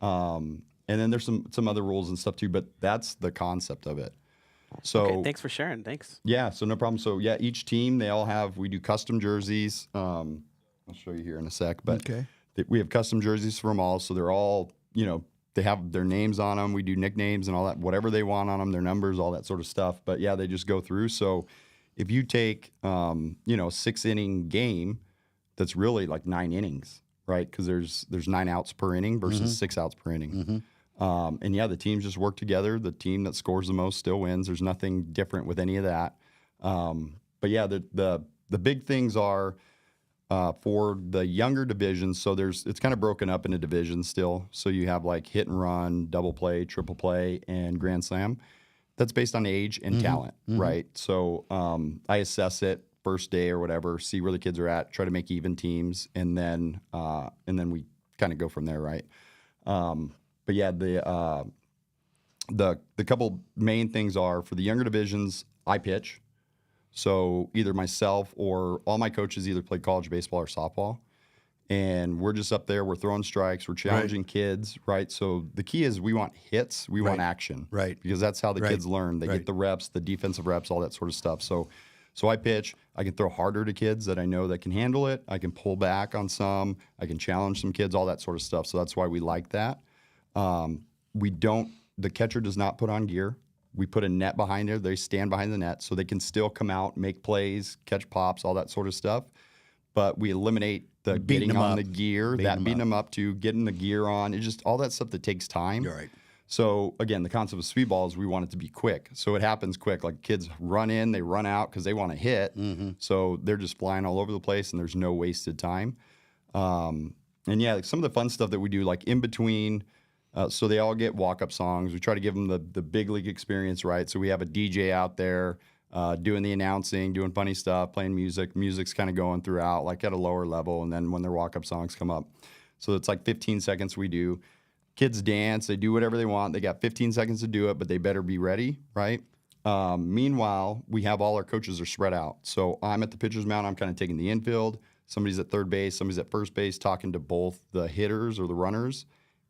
Speaker 11: And then there's some other rules and stuff too, but that's the concept of it. So
Speaker 7: Okay, thanks for sharing. Thanks.
Speaker 11: yeah, so no problem. So yeah, each team, we do custom jerseys. I'll show you here in a sec, but we have custom jerseys for them all. So they're all, they have their names on them. We do nicknames and all that, whatever they want on them, their numbers, all that sort of stuff. But yeah, they just go through. So if you take, a 6-inning game, that's really like 9 innings, right? Because there's 9 outs per inning versus 6 outs per inning. And yeah, the teams just work together. The team that scores the most still wins. There's nothing different with any of that. But yeah, the big things are for the younger divisions. So it's kind of broken up into divisions still. So you have like hit and run, double play, triple play, and grand slam. That's based on age and talent, right? So I assess it first day or whatever, see where the kids are at, try to make even teams, and then we kind of go from there, right? But yeah, the couple main things are for the younger divisions, I pitch. So either myself or all my coaches either play college baseball or softball. And we're just up there, we're throwing strikes, we're challenging kids, right? So the key is we want hits, we want action.
Speaker 5: Right.
Speaker 11: Because that's how the kids learn. They get the reps, the defensive reps, all that sort of stuff. So I pitch, I can throw harder to kids that I know that can handle it. I can pull back on some, I can challenge some kids, all that sort of stuff. So that's why we like that. The catcher does not put on gear. We put a net behind there. They stand behind the net so they can still come out, make plays, catch pops, all that sort of stuff. But we eliminate the getting on the gear, beating them up to getting the gear on. It's just all that stuff that takes time.
Speaker 5: You're right.
Speaker 11: So again, the concept of speedball is we want it to be quick. So it happens quick. Like kids run in, they run out because they want to hit. So they're just flying all over the place and there's no wasted time. And yeah, like some of the fun stuff that we do, like in between, so they all get walk-up songs. We try to give them the big league experience, right? So we have a DJ out there doing the announcing, doing funny stuff, playing music. Music's kind of going throughout, like at a lower level, and then when their walk-up songs come up. So it's like 15 seconds we do. Kids dance, they do whatever they want. They got 15 seconds to do it, but they better be ready, right? Meanwhile, we have all our coaches are spread out. So I'm at the pitcher's mound. I'm kind of taking the infield. Somebody's at third base. Somebody's at first base, talking to both the hitters or the runners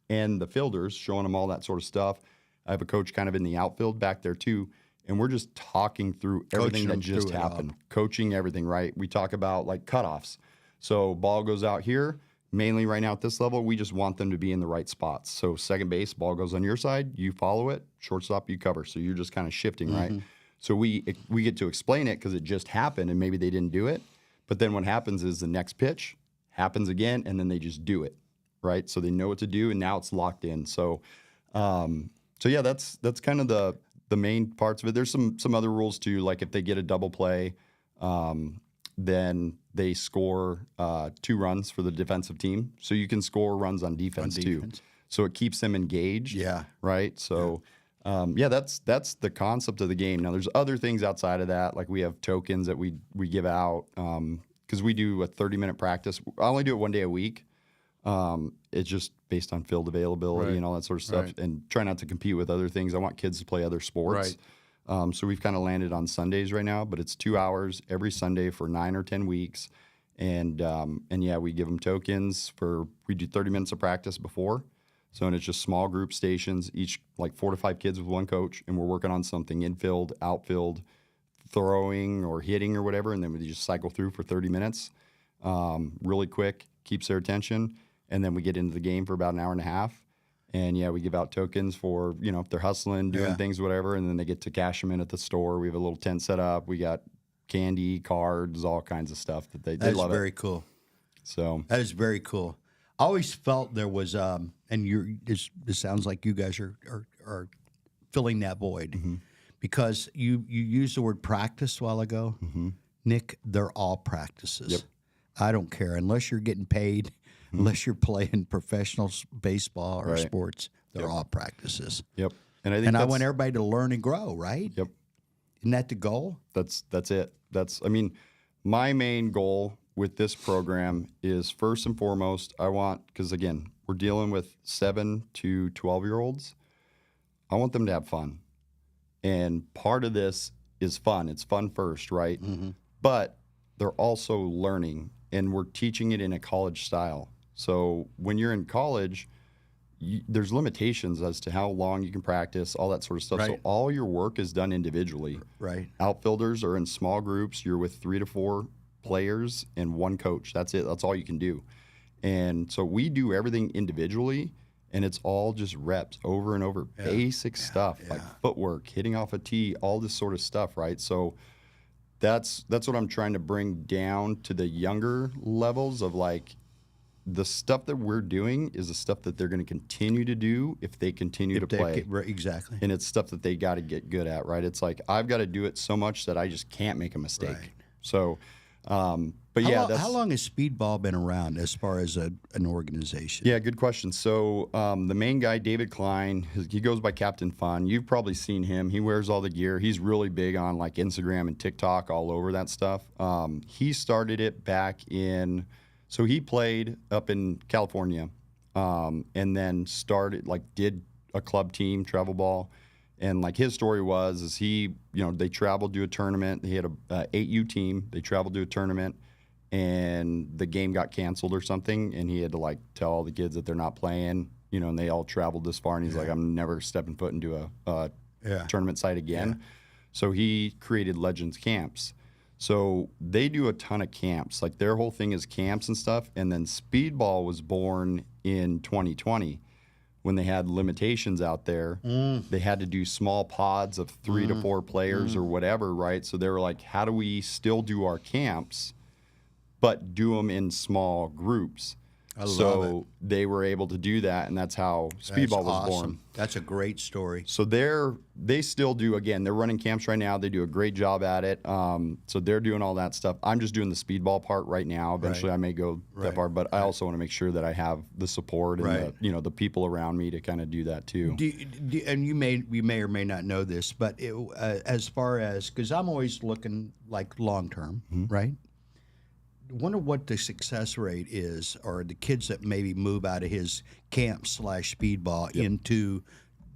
Speaker 11: and the fielders, showing them all that sort of stuff. I have a coach kind of in the outfield back there too, and we're just talking through everything that just happened, coaching everything, right? We talk about like cutoffs. So ball goes out here, mainly right now at this level, we just want them to be in the right spots. So second base, ball goes on your side, you follow it, shortstop, you cover. So you're just kind of shifting, right? So we get to explain it because it just happened and maybe they didn't do it. But then what happens is the next pitch happens again, and then they just do it. Right, so they know what to do, and now it's locked in. So, yeah, that's kind of the main parts of it. There's some other rules too, like if they get a double play, then they score 2 runs for the defensive team. So you can score runs on defense too. So it keeps them engaged.
Speaker 5: Yeah.
Speaker 11: Right. So that's the concept of the game. Now there's other things outside of that, like we have tokens that we give out because we do a 30-minute practice. I only do it 1 day a week. It's just based on field availability and all that sort of stuff, and try not to compete with other things. I want kids to play other sports. So we've kind of landed on Sundays right now, but it's 2 hours every Sunday for 9 or 10 weeks. And yeah, we give them tokens we do 30 minutes of practice before. So, and it's just small group stations, each like 4 to 5 kids with 1 coach. And we're working on something infield, outfield, throwing or hitting or whatever. And then we just cycle through for 30 minutes, really quick, keeps their attention. And then we get into the game for about an hour and a half. And yeah, we give out tokens for, if they're hustling, doing things, whatever. And then they get to cash them in at the store. We have a little tent set up. We got candy, cards, all kinds of stuff that they love.
Speaker 5: That's very cool.
Speaker 11: So
Speaker 5: that is very cool. I always felt there was, and this sounds like you guys are filling that void because you used the word practice a while ago. Nick, they're all practices.
Speaker 11: Yep.
Speaker 5: I don't care unless you're getting paid. Unless you're playing professional baseball or sports, they're all practices.
Speaker 11: Yep. And
Speaker 5: I want everybody to learn and grow, right?
Speaker 11: Yep.
Speaker 5: Isn't that the goal?
Speaker 11: That's it. My main goal with this program is first and foremost, because again, we're dealing with 7 to 12-year-olds. I want them to have fun. And part of this is fun. It's fun first, right? But they're also learning, and we're teaching it in a college style. So when you're in college, there's limitations as to how long you can practice, all that sort of stuff. So all your work is done individually. Outfielders are in small groups. You're with 3 to 4 players and 1 coach. That's it. That's all you can do. And so we do everything individually, and it's all just reps over and over. Basic stuff like footwork, hitting off a tee, all this sort of stuff, right? So that's what I'm trying to bring down to the younger levels of like the stuff that we're doing is the stuff that they're going to continue to do if they continue to play.
Speaker 5: Exactly.
Speaker 11: And it's stuff that they got to get good at, right? It's like I've got to do it so much that I just can't make a mistake. So, but
Speaker 5: how long has speedball been around as far as an organization?
Speaker 11: Yeah, good question. So the main guy, David Klein, he goes by Captain Fun. You've probably seen him. He wears all the gear. He's really big on like Instagram and TikTok, all over that stuff. He started it back in, so he played up in California, and then did a club team, travel ball. And like his story is they traveled to a tournament. He had a 8U team. They traveled to a tournament, and the game got canceled or something, and he had to like tell all the kids that they're not playing, and they all traveled this far, and he's like, I'm never stepping foot into a tournament site again. So he created Legends Camps. So they do a ton of camps. Like their whole thing is camps and stuff. And then speedball was born in 2020 when they had limitations out there. They had to do small pods of 3 to 4 players or whatever, right? So they were like, how do we still do our camps, but do them in small groups? So they were able to do that, and that's how speedball was born.
Speaker 5: That's a great story.
Speaker 11: So they still do, again, they're running camps right now. They do a great job at it. So they're doing all that stuff. I'm just doing the speedball part right now. Eventually I may go that far, but I also want to make sure that I have the support and the people around me to kind of do that too.
Speaker 5: And you may or may not know this, but as far as, because I'm always looking like long term, right? Wonder what the success rate is, or the kids that maybe move out of his camp / speedball into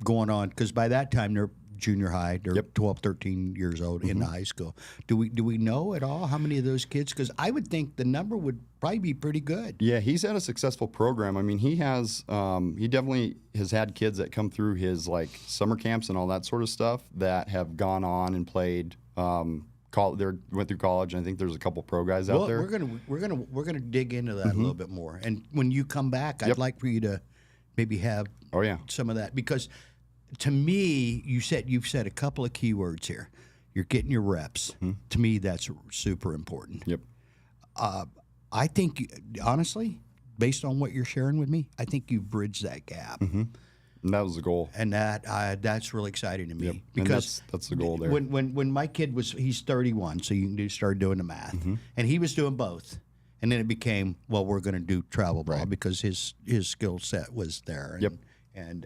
Speaker 5: going on, because by that time they're junior high, they're 12, 13 years old in high school. Do we know at all how many of those kids? Because I would think the number would probably be pretty good.
Speaker 11: Yeah, he's had a successful program. I mean, he definitely has had kids that come through his like summer camps and all that sort of stuff that have gone on and played. They went through college, and I think there's a couple pro guys out there.
Speaker 5: We're gonna dig into that a little bit more. And when you come back, I'd like for you to maybe have some of that, because to me, you've said a couple of keywords here. You're getting your reps. To me, that's super important.
Speaker 11: Yep.
Speaker 5: I think honestly, based on what you're sharing with me, I think you've bridged that gap.
Speaker 11: And that was the goal.
Speaker 5: And that's really exciting to me.
Speaker 11: Yep.
Speaker 5: Because
Speaker 11: that's the goal there.
Speaker 5: When my kid he's 31, so you can start doing the math. And he was doing both. And then it became, well, we're going to do travel ball because his skill set was there. And,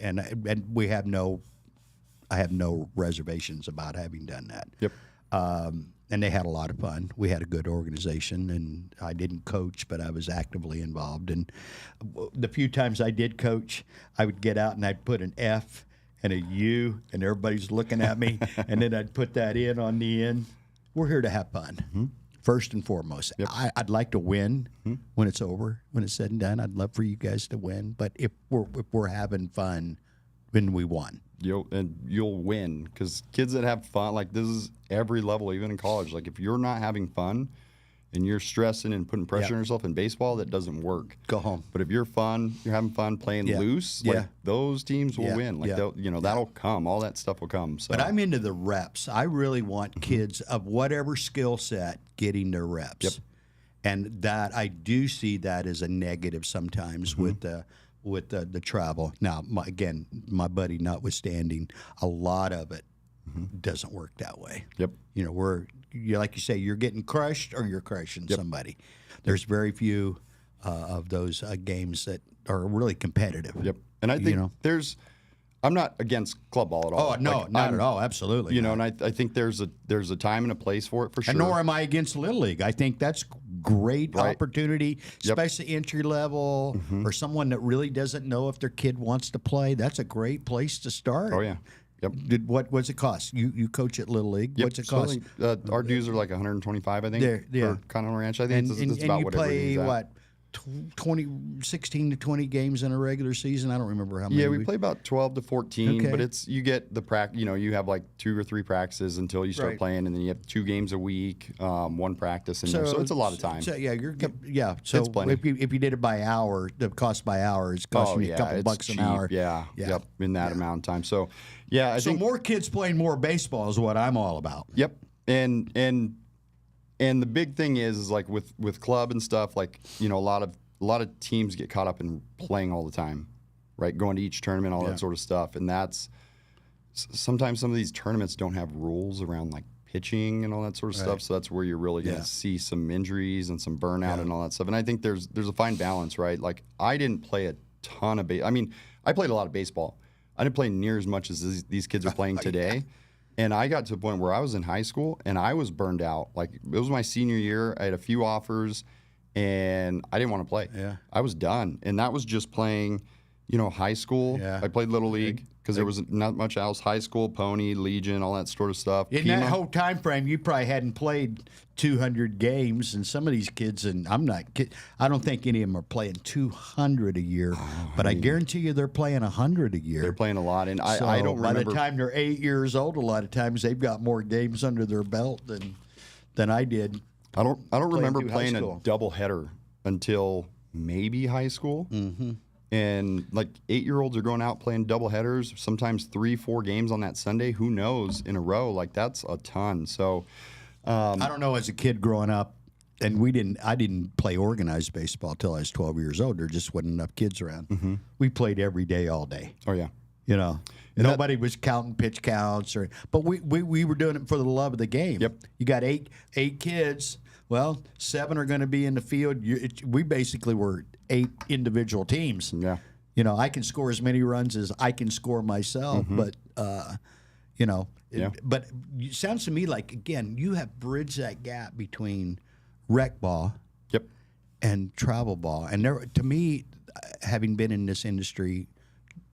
Speaker 5: and we have I have no reservations about having done that.
Speaker 11: Yep.
Speaker 5: And they had a lot of fun. We had a good organization, and I didn't coach, but I was actively involved. And the few times I did coach, I would get out and I'd put an F and a U, and everybody's looking at me, and then I'd put that in on the end. We're here to have fun, first and foremost. I'd like to win when it's over, when it's said and done. I'd love for you guys to win, but if we're having fun, then we won.
Speaker 11: You'll win, because kids that have fun, like this is every level, even in college. Like if you're not having fun and you're stressing and putting pressure on yourself in baseball, that doesn't work.
Speaker 5: Go home.
Speaker 11: But if you're having fun playing loose, like those teams will win. Like that'll come. All that stuff will come. So.
Speaker 5: But I'm into the reps. I really want kids of whatever skill set getting their reps.
Speaker 11: Yep.
Speaker 5: And that I do see that as a negative sometimes with the travel. Now, again, my buddy notwithstanding, a lot of it doesn't work that way.
Speaker 11: Yep.
Speaker 5: You know, like you say, you're getting crushed or you're crushing somebody. There's very few of those games that are really competitive.
Speaker 11: Yep. And I think I'm not against club ball at all.
Speaker 5: Oh, no, not at all. Absolutely.
Speaker 11: You know, and I think there's a time and a place for it for sure.
Speaker 5: And nor am I against Little League. I think that's great opportunity, especially entry level or someone that really doesn't know if their kid wants to play. That's a great place to start.
Speaker 11: Oh, yeah. Yep.
Speaker 5: What's it cost? You coach at Little League.
Speaker 11: Yep.
Speaker 5: What's it cost?
Speaker 11: So I think, our dues are like $125, I think, for Continental Ranch. I think that's about
Speaker 5: you
Speaker 11: what
Speaker 5: play
Speaker 11: everything's
Speaker 5: what? 16 to 20 games in a regular season. I don't remember how many.
Speaker 11: Yeah, we play about 12 to 14,
Speaker 5: Okay.
Speaker 11: but you get the practice. You know, you have like 2 or 3 practices until you start playing, and then you have 2 games a week, 1 practice, and so it's a lot of time.
Speaker 5: So So
Speaker 11: It's plenty.
Speaker 5: if you did it by hour, the cost by hour is costing you a couple bucks
Speaker 11: cheap.
Speaker 5: an hour.
Speaker 11: Yeah. Yep. In that amount of time. So, yeah, I think
Speaker 5: more kids playing more baseball is what I'm all about.
Speaker 11: Yep. And the big thing is like with club and stuff, like, you know, a lot of teams get caught up in playing all the time, right? Going to each tournament, all that sort of stuff. And that's sometimes some of these tournaments don't have rules around like pitching and all that sort of stuff. So that's where you're really going to see some injuries and some burnout and all that stuff. And I think there's a fine balance, right? Like I didn't play a ton of I mean, I played a lot of baseball. I didn't play near as much as these kids are playing today. And I got to a point where I was in high school and I was burned out. Like it was my senior year. I had a few offers and I didn't want to play. Yeah. I was done. And that was just playing, you know, high school. Yeah. I played Little League because there was not much else. High school, Pony, Legion, all that sort of stuff.
Speaker 5: In that whole time frame, you probably hadn't played 200 games, and some of these kids, and I don't think any of them are playing 200 a year, but I guarantee you they're playing 100 a year.
Speaker 11: They're playing a lot, and I don't remember.
Speaker 5: By the time they're 8 years old, a lot of times they've got more games under their belt than I did.
Speaker 11: I don't remember playing a doubleheader until maybe high school. Mm-hmm. And like 8-year-olds are going out playing doubleheaders, sometimes 3-4 games on that Sunday. Who knows in a row? Like that's a ton. So
Speaker 5: I don't know. As a kid growing up, and I didn't play organized baseball till I was 12 years old. There just wasn't enough kids around. Mm-hmm. We played every day, all day.
Speaker 11: Oh yeah.
Speaker 5: You know, nobody was counting pitch counts but we were doing it for the love of the game.
Speaker 11: Yep.
Speaker 5: You got eight kids. Well, 7 are going to be in the field. We basically were 8 individual teams.
Speaker 11: Yeah.
Speaker 5: You know, I can score as many runs as I can score myself, but you know, but it sounds to me like, again, you have bridged that gap between rec ball and travel ball. And there, to me, having been in this industry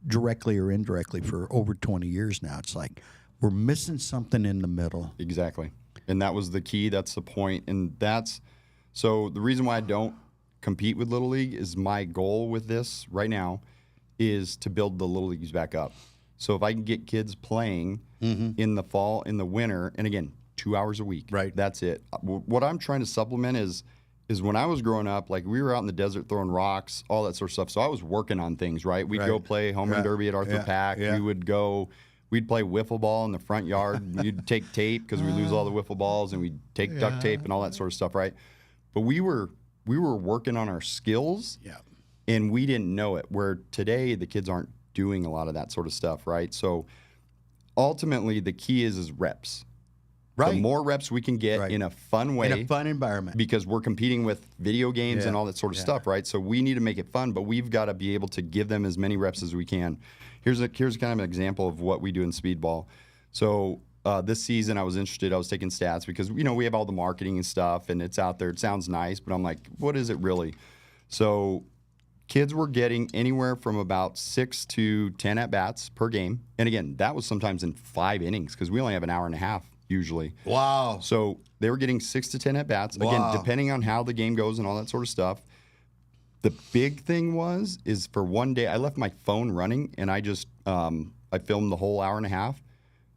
Speaker 5: directly or indirectly for over 20 years now, it's like we're missing something in the middle.
Speaker 11: Exactly. And that was the key. That's the point. And so the reason why I don't compete with Little League is my goal with this right now is to build the Little Leagues back up. So if I can get kids playing in the fall, in the winter, and again, 2 hours a week. Right. That's it. What I'm trying to supplement is when I was growing up, like we were out in the desert throwing rocks, all that sort of stuff. So I was working on things, right? We'd go play home run derby at Arthur Pack. Yeah. We'd play wiffle ball in the front yard. You'd take tape because we lose all the wiffle balls, and we'd take duct tape and all that sort of stuff, right? But we were working on our skills, and we didn't know it. Where today the kids aren't doing a lot of that sort of stuff, right? So ultimately, the key is reps.
Speaker 5: Right.
Speaker 11: The more reps we can get in a fun way.
Speaker 5: In a fun environment.
Speaker 11: Because we're competing with video games and all that sort of stuff, right? So we need to make it fun, but we've got to be able to give them as many reps as we can. Here's kind of an example of what we do in speedball. So this season I was interested. I was taking stats because, we have all the marketing and stuff, and it's out there. It sounds nice, but I'm like, what is it really? So kids were getting anywhere from about 6 to 10 at-bats per game. And again, that was sometimes in 5 innings because we only have an hour and a half usually.
Speaker 5: Wow.
Speaker 11: So they were getting 6 to 10 at-bats. Again, depending on how the game goes and all that sort of stuff. The big thing is for one day, I left my phone running, and I just I filmed the whole hour and a half.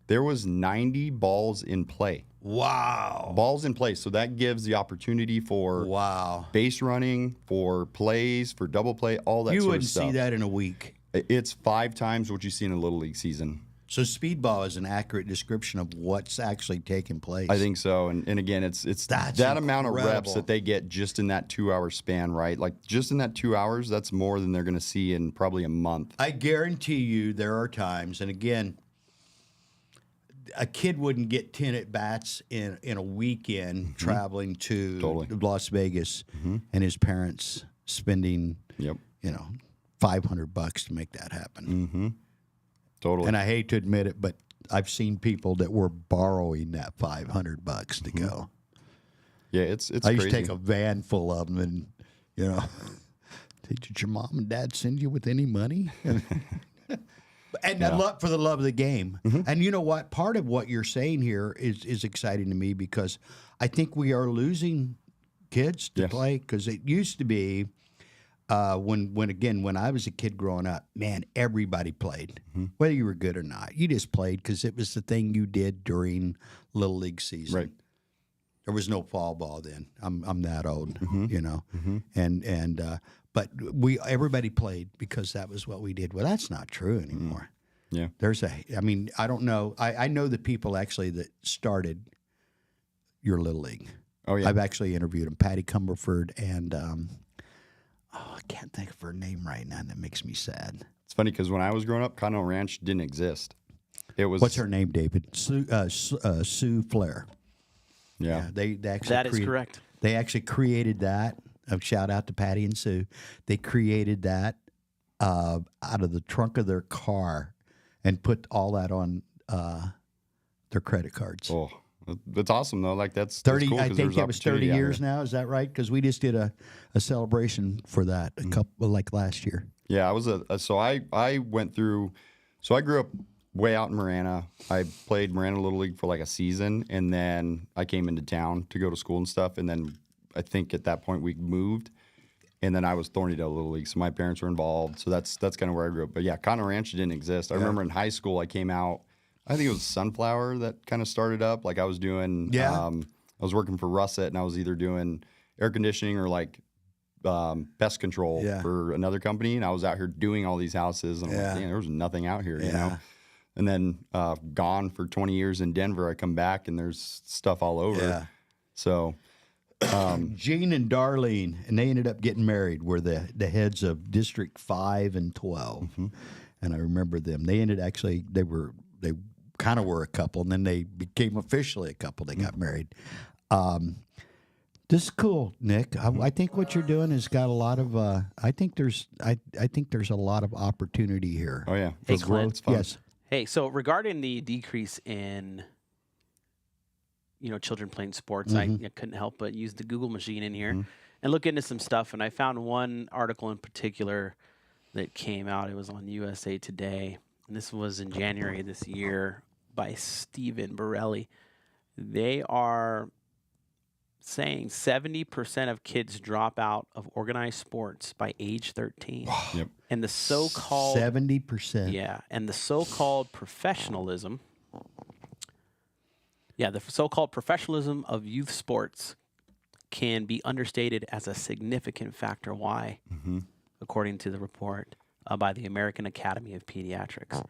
Speaker 11: There was 90 balls in play.
Speaker 5: Wow.
Speaker 11: Balls in play. So that gives the opportunity for base running, for plays, for double play, all that sort of stuff.
Speaker 5: You wouldn't see that in a week.
Speaker 11: It's 5 times what you see in a Little League season.
Speaker 5: So speedball is an accurate description of what's actually taking place.
Speaker 11: I think so. And again, it's that amount of reps that they get just in that 2-hour span, right? Like just in that 2 hours, that's more than they're going to see in probably a month.
Speaker 5: I guarantee you there are times, and again, a kid wouldn't get 10 at-bats in a weekend traveling to Las Vegas and his parents spending, $500 to make that happen.
Speaker 11: Totally.
Speaker 5: And I hate to admit it, but I've seen people that were borrowing that $500 to go.
Speaker 11: Yeah, it's
Speaker 5: I used
Speaker 11: crazy.
Speaker 5: to take a van full of them, and did your mom and dad send you with any money? And for the love of the game. And you know what? Part of what you're saying here is exciting to me because I think we are losing kids to play because it used to be when I was a kid growing up, man, everybody played, whether you were good or not. You just played because it was the thing you did during Little League season.
Speaker 11: Right.
Speaker 5: There was no fall ball then. I'm that old, but everybody played because that was what we did. Well, that's not true anymore.
Speaker 11: Yeah.
Speaker 5: I don't know. I know the people actually that started your Little League.
Speaker 11: Oh yeah.
Speaker 5: I've actually interviewed them, Patty Cumberford and I can't think of her name right now. That makes me sad.
Speaker 11: It's funny because when I was growing up, Continental Ranch didn't exist. It was
Speaker 5: what's her name, David? Sue Flair.
Speaker 11: Yeah.
Speaker 5: They actually
Speaker 7: That is correct.
Speaker 5: They actually created that. Shout out to Patty and Sue. They created that out of the trunk of their car and put all that on their credit cards.
Speaker 11: Oh, that's awesome though. Like that's
Speaker 5: 30.
Speaker 11: cool
Speaker 5: I think it was 30 years now. Is that right? Because we just did a celebration for that a couple last year.
Speaker 11: Yeah, I was I went through. So I grew up way out in Marana. I played Marana Little League for like a season, and then I came into town to go to school and stuff. And then I think at that point we moved, and then I was Thornydale Little League, so my parents were involved. So that's kind of where I grew up. But yeah, Continental Ranch didn't exist. I remember in high school I came out. I think it was Sunflower that kind of started up. Like I was doing, I was working for Russet, and I was either doing air conditioning or like pest control for another company, and I was out here doing all these houses, and I'm like, there was nothing out here, you know. And then gone for 20 years in Denver. I come back, and there's stuff all over.
Speaker 5: Yeah.
Speaker 11: So
Speaker 5: Gene and Darlene, and they ended up getting married, were the heads of District 5 and 12. And I remember them. They kind of were a couple, and then they became officially a couple. They got married. This is cool, Nick. I think what you're doing has got a lot of. I think there's a lot of opportunity here.
Speaker 11: Oh yeah,
Speaker 7: Hey,
Speaker 11: for
Speaker 7: Clint.
Speaker 11: growth. Fun.
Speaker 5: Yes.
Speaker 7: Hey, so regarding the decrease in, children playing sports, I couldn't help but use the Google machine in here and look into some stuff. And I found one article in particular that came out. It was on USA Today, and this was in January this year by Stephen Borelli. They are saying 70% of kids drop out of organized sports by age 13.
Speaker 11: Yep.
Speaker 7: And the so-called
Speaker 5: 70%.
Speaker 7: Yeah, and the so-called professionalism. Yeah, the so-called professionalism of youth sports can be understated as a significant factor why, according to the report by the American Academy of Pediatrics.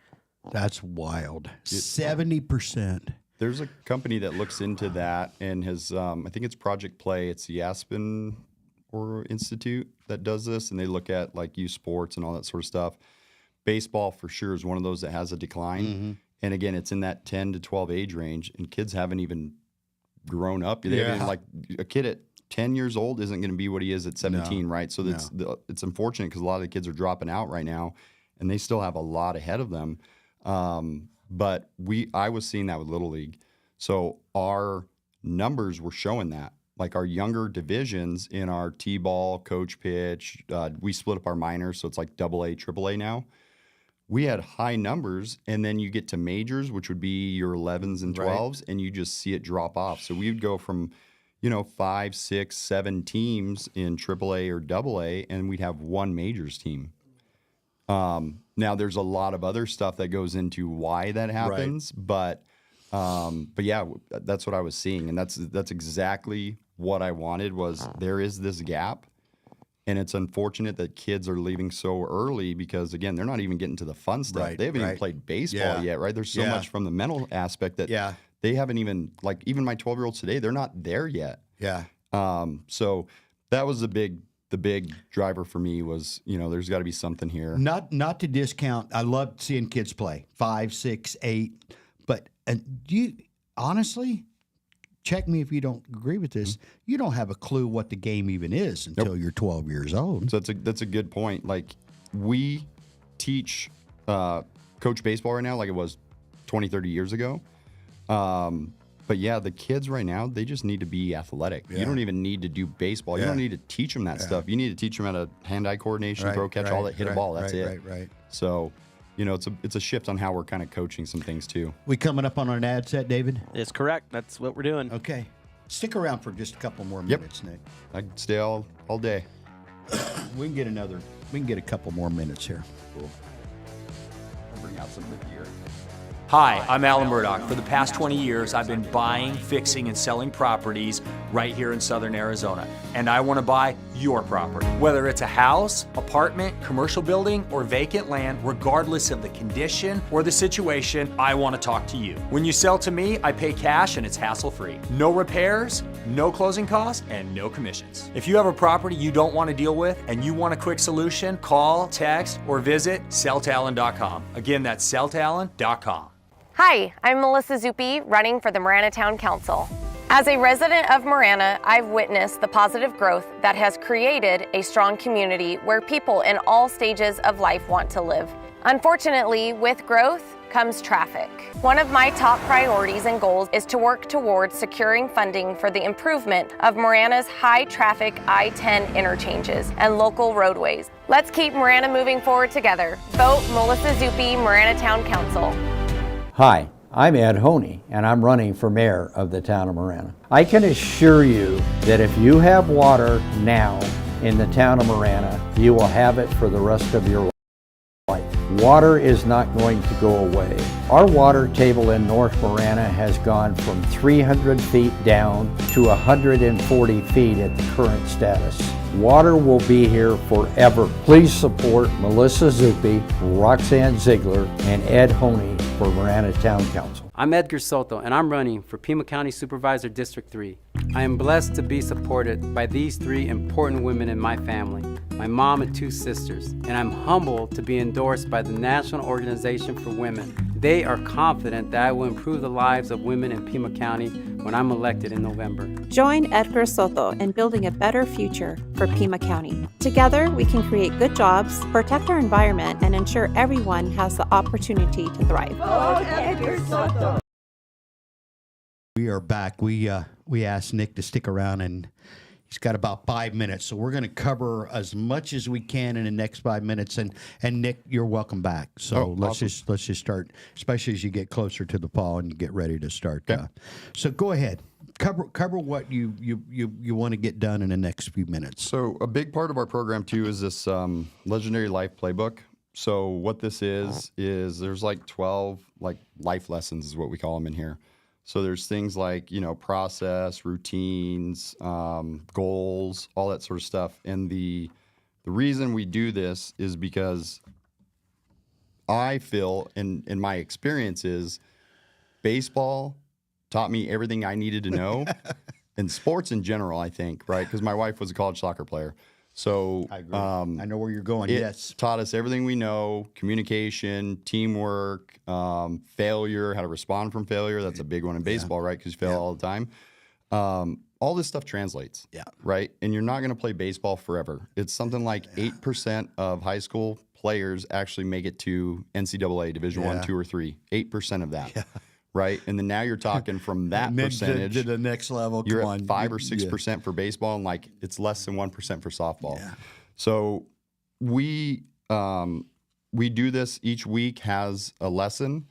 Speaker 5: That's wild. 70%.
Speaker 11: There's a company that looks into that and has, I think it's Project Play. It's the Aspen Institute that does this, and they look at like youth sports and all that sort of stuff. baseball for sure is one of those that has a decline. And again, it's in that 10 to 12 age range, and kids haven't even grown up. They haven't even, like a kid at 10 years old isn't going to be what he is at 17, right? So it's unfortunate because a lot of the kids are dropping out right now, and they still have a lot ahead of them. But I was seeing that with Little League. So our numbers were showing that. Like our younger divisions in our T-ball, coach pitch, we split up our minors, so it's like AA, AAA now. We had high numbers, and then you get to majors, which would be your 11s and 12s, and you just see it drop off. So we would go from, 5, 6, 7 teams in AAA or AA, and we'd have one majors team. Now there's a lot of other stuff that goes into why that happens, but yeah, that's what I was seeing, and that's exactly what I wanted. Was there is this gap. And it's unfortunate that kids are leaving so early because, again, they're not even getting to the fun stuff. They haven't even played baseball yet, right? There's so much from the mental aspect that they haven't even, like, even my 12-year-olds today, they're not there yet. So that was the big driver for me was, there's got to be something here.
Speaker 5: Not to discount. I love seeing kids play 5, 6, 8. But you honestly, check me if you don't agree with this. You don't have a clue what the game even is until you're 12 years old.
Speaker 11: So that's a good point. Like, we teach coach baseball right now like it was 20, 30 years ago. But yeah, the kids right now, they just need to be athletic. You don't even need to do baseball. You don't need to teach them that stuff. You need to teach them how to hand-eye coordination, throw, catch, all that, hit a ball. That's it. So, it's a shift on how we're kind of coaching some things too.
Speaker 5: We coming up on our ad set, David?
Speaker 7: It's correct. That's what we're doing.
Speaker 5: Okay. Stick around for just a couple more minutes, Nick.
Speaker 11: I can stay all day.
Speaker 5: We can get a couple more minutes here.
Speaker 11: Cool. I'll bring out some of the gear.
Speaker 8: Hi, I'm Alan Murdoch. For the past 20 years, I've been buying, fixing, and selling properties right here in Southern Arizona. And I want to buy your property. Whether it's a house, apartment, commercial building, or vacant land, regardless of the condition or the situation, I want to talk to you. When you sell to me, I pay cash and it's hassle-free. No repairs, no closing costs, and no commissions. If you have a property you don't want to deal with and you want a quick solution, call, text, or visit selltoallen.com. Again, that's selltoallen.com.
Speaker 9: Hi, I'm Melissa Zuppi, running for the Marana Town Council. As a resident of Marana, I've witnessed the positive growth that has created a strong community where people in all stages of life want to live. Unfortunately, with growth comes traffic. One of my top priorities and goals is to work towards securing funding for the improvement of Marana's high-traffic I-10 interchanges and local roadways. Let's keep Marana moving forward together. Vote Melissa Zuppi, Marana Town Council.
Speaker 10: Hi, I'm Ed Honey, and I'm running for mayor of the town of Marana. I can assure you that if you have water now in the town of Marana, you will have it for the rest of your life. Water is not going to go away. Our water table in North Marana has gone from 300 feet down to 140 feet at the current status. Water will be here forever. Please support Melissa Zuppi, Roxanne Ziegler, and Ed Honey for Marana Town Council.
Speaker 12: I'm Edgar Soto, and I'm running for Pima County Supervisor District 3. I am blessed to be supported by these 3 important women in my family, my mom and 2 sisters, and I'm humbled to be endorsed by the National Organization for Women. They are confident that I will improve the lives of women in Pima County when I'm elected in November.
Speaker 13: Join Edgar Soto in building a better future for Pima County. Together, we can create good jobs, protect our environment, and ensure everyone has the opportunity to thrive.
Speaker 14: Vote Edgar Soto.
Speaker 5: We are back. We asked Nick to stick around, and he's got about 5 minutes, so we're going to cover as much as we can in the next 5 minutes. And Nick, you're welcome back. So let's just start, especially as you get closer to the fall and you get ready to start.
Speaker 11: Okay.
Speaker 5: So go ahead, cover what you want to get done in the next few minutes.
Speaker 11: So a big part of our program too is this Legendary Life Playbook. So what this is there's like 12 like life lessons is what we call them in here. So there's things like, process, routines, goals, all that sort of stuff. And the reason we do this is because I feel, in my experience, is baseball taught me everything I needed to know, and sports in general, I think, right? Because my wife was a college soccer player. So
Speaker 5: I agree. I know where you're going.
Speaker 11: It
Speaker 5: Yes.
Speaker 11: taught us everything we know: communication, teamwork, failure, how to respond from failure. That's a big one in baseball, right? Because you fail all the time. All this stuff translates.
Speaker 5: Yeah.
Speaker 11: Right. And you're not going to play baseball forever. It's something like 8% of high school players actually make it to NCAA Division I, 2, or 3. 8% of that. Yeah. Right. And then now you're talking from that percentage
Speaker 5: to the next level.
Speaker 11: You're
Speaker 5: Come
Speaker 11: at
Speaker 5: on.
Speaker 11: 5 or 6% for baseball, and like it's less than 1% for softball.
Speaker 5: Yeah.
Speaker 11: So we do this each week, has a lesson,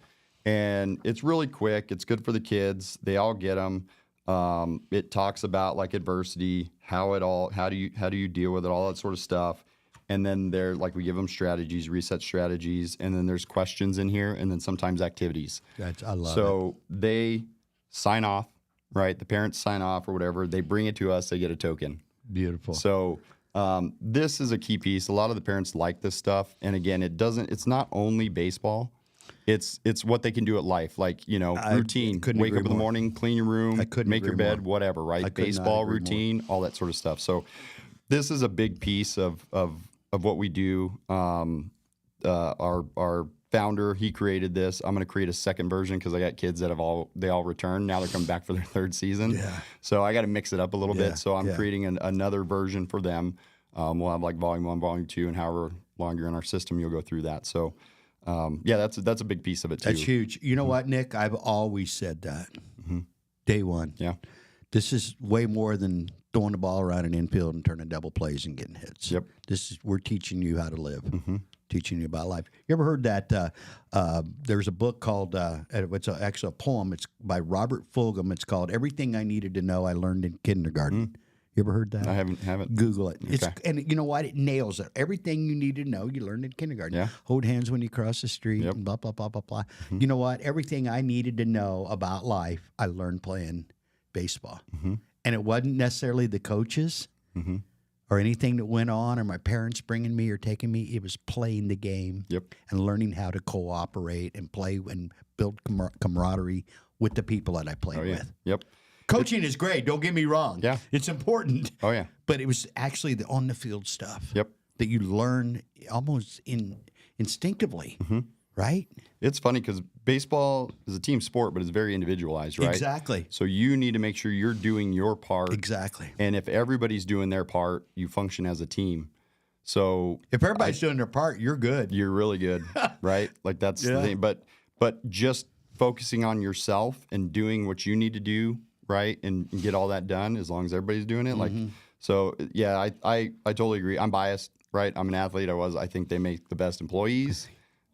Speaker 11: and it's really quick. It's good for the kids. They all get them. It talks about like adversity, how do you deal with it, all that sort of stuff. And then we give them strategies, reset strategies, and then there's questions in here, and then sometimes activities.
Speaker 5: I love it.
Speaker 11: So they sign off, right? The parents sign off or whatever. They bring it to us. They get a token.
Speaker 5: Beautiful.
Speaker 11: So this is a key piece. A lot of the parents like this stuff. And again, it's not only baseball. It's what they can do at life. Like, routine. Wake up in the morning, clean your room, make your bed, whatever, right? Baseball routine, all that sort of stuff. So this is a big piece of what we do. Our founder, he created this. I'm going to create a second version because I got kids that they all returned. Now they're coming back for their third season. Yeah. So I got to mix it up a little bit. So I'm creating another version for them. We'll have like volume 1, volume 2, and however long you're in our system, you'll go through that. So that's a big piece of it too.
Speaker 5: That's huge. You know what, Nick? I've always said that. Day one.
Speaker 11: Yeah.
Speaker 5: This is way more than throwing the ball around an infield and turning double plays and getting hits.
Speaker 11: Yep.
Speaker 5: We're teaching you how to live. Teaching you about life. You ever heard that? There's a book called, it's actually a poem. It's by Robert Fulghum. It's called Everything I Needed to Know I Learned in Kindergarten. You ever heard that?
Speaker 11: I haven't.
Speaker 5: Google it.
Speaker 11: Okay.
Speaker 5: And you know what? It nails it. Everything you need to know, you learned in kindergarten.
Speaker 11: Yeah.
Speaker 5: Hold hands when you cross the street and blah, blah, blah, blah, blah. You know what? Everything I needed to know about life, I learned playing baseball. And it wasn't necessarily the coaches or anything that went on or my parents bringing me or taking me. It was playing the game and learning how to cooperate and play and build camaraderie with the people that I played with.
Speaker 11: Yep.
Speaker 5: Coaching is great. Don't get me wrong.
Speaker 11: Yeah.
Speaker 5: It's important.
Speaker 11: Oh, yeah.
Speaker 5: But it was actually the on-the-field stuff
Speaker 11: Yep.
Speaker 5: that you learn almost instinctively, right?
Speaker 11: It's funny because baseball is a team sport, but it's very individualized, right?
Speaker 5: Exactly.
Speaker 11: So you need to make sure you're doing your part.
Speaker 5: Exactly.
Speaker 11: And if everybody's doing their part, you function as a team. So
Speaker 5: if everybody's doing their part, you're good.
Speaker 11: You're really good, right? Like that's the thing. But just focusing on yourself and doing what you need to do, right, and get all that done as long as everybody's doing it. Like, so yeah, I totally agree. I'm biased, right? I'm an athlete. I think they make the best employees,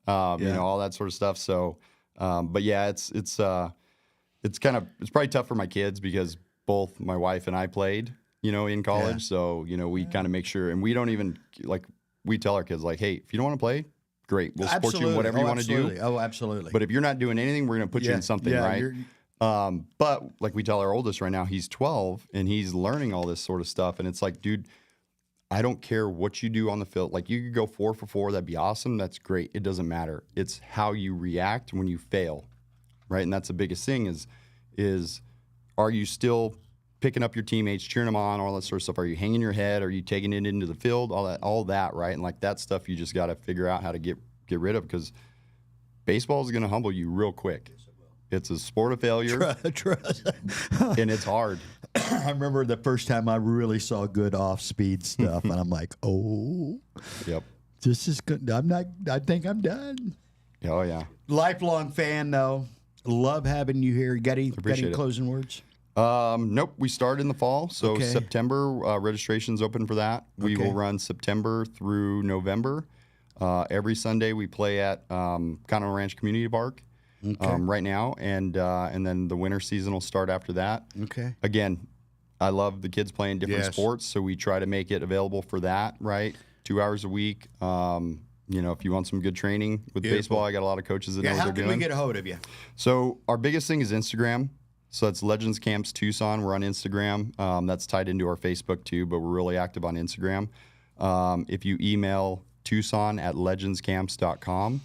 Speaker 11: all that sort of stuff. So, but yeah, it's probably tough for my kids because both my wife and I played, in college. So, we kind of make sure, and we don't even we tell our kids like, hey, if you don't want to play, great. We'll support you in whatever you want to do.
Speaker 5: Oh, absolutely.
Speaker 11: But if you're not doing anything, we're going to put you in something, right? But like we tell our oldest right now, he's 12 and he's learning all this sort of stuff. And it's like, dude, I don't care what you do on the field. Like you could go 4 for 4. That'd be awesome. That's great. It doesn't matter. It's how you react when you fail, right? And that's the biggest thing is are you still picking up your teammates, cheering them on, all that sort of stuff? Are you hanging your head? Are you taking it into the field? All that, right? And like that stuff you just got to figure out how to get rid of because baseball is going to humble you real quick. It's a sport of failure.
Speaker 5: Trust.
Speaker 11: And it's hard.
Speaker 5: I remember the first time I really saw good off-speed stuff, and I'm like, oh,
Speaker 11: yep,
Speaker 5: this is good. I think I'm done.
Speaker 11: Oh, yeah.
Speaker 5: Lifelong fan, though. Love having you here. Got any closing words?
Speaker 11: Nope. We start in the fall. So September, registration's open for that. We will run September through November. Every Sunday we play at Continental Ranch Community Park. Right now, and then the winter season will start after that.
Speaker 5: Okay.
Speaker 11: Again, I love the kids playing different sports, so we try to make it available for that. Right, 2 hours a week. If you want some good training with baseball, I got a lot of coaches that know what they're doing.
Speaker 5: How can we get a hold of you?
Speaker 11: So our biggest thing is Instagram. So that's Legends Camps Tucson. We're on Instagram. That's tied into our Facebook too, but we're really active on Instagram. If you email Tucson@legendscamps.com,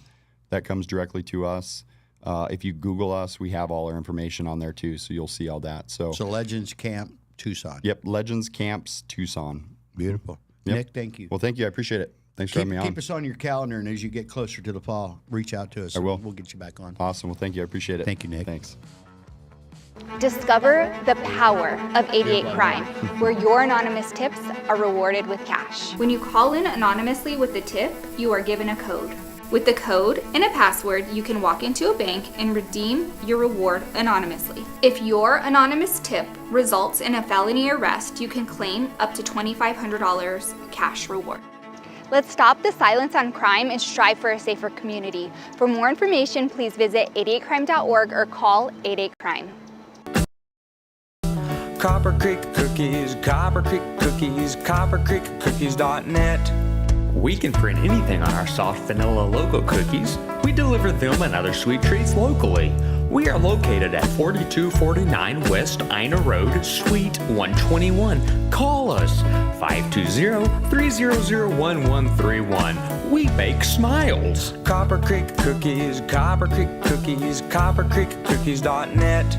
Speaker 11: that comes directly to us. If you Google us, we have all our information on there too, so you'll see all that. So
Speaker 5: Legends Camp Tucson.
Speaker 11: Yep, Legends Camps Tucson.
Speaker 5: Beautiful.
Speaker 11: Yep.
Speaker 5: Nick, thank you.
Speaker 11: Well, thank you. I appreciate it. Thanks for having me on.
Speaker 5: Keep us on your calendar, and as you get closer to the fall, reach out to us.
Speaker 11: I will.
Speaker 5: We'll get you back on.
Speaker 11: Awesome. Well, thank you. I appreciate it.
Speaker 5: Thank you, Nick.
Speaker 11: Thanks.
Speaker 1: Discover the power of 88 Crime, where your anonymous tips are rewarded with cash. When you call in anonymously with the tip, you are given a code. With the code and a password, you can walk into a bank and redeem your reward anonymously. If your anonymous tip results in a felony arrest, you can claim up to $2,500 cash reward. Let's stop the silence on crime and strive for a safer community. For more information, please visit 88crime.org or call 88crime.
Speaker 2: Copper Creek Cookies, Copper Creek Cookies, CopperCreekCookies.net.
Speaker 3: We can print anything on our soft vanilla logo cookies. We deliver them and other sweet treats locally. We are located at 4249 West Ina Road, Suite 121. Call us 520-300-1131. We bake smiles.
Speaker 2: Copper Creek Cookies, Copper Creek Cookies, CopperCreekCookies.net.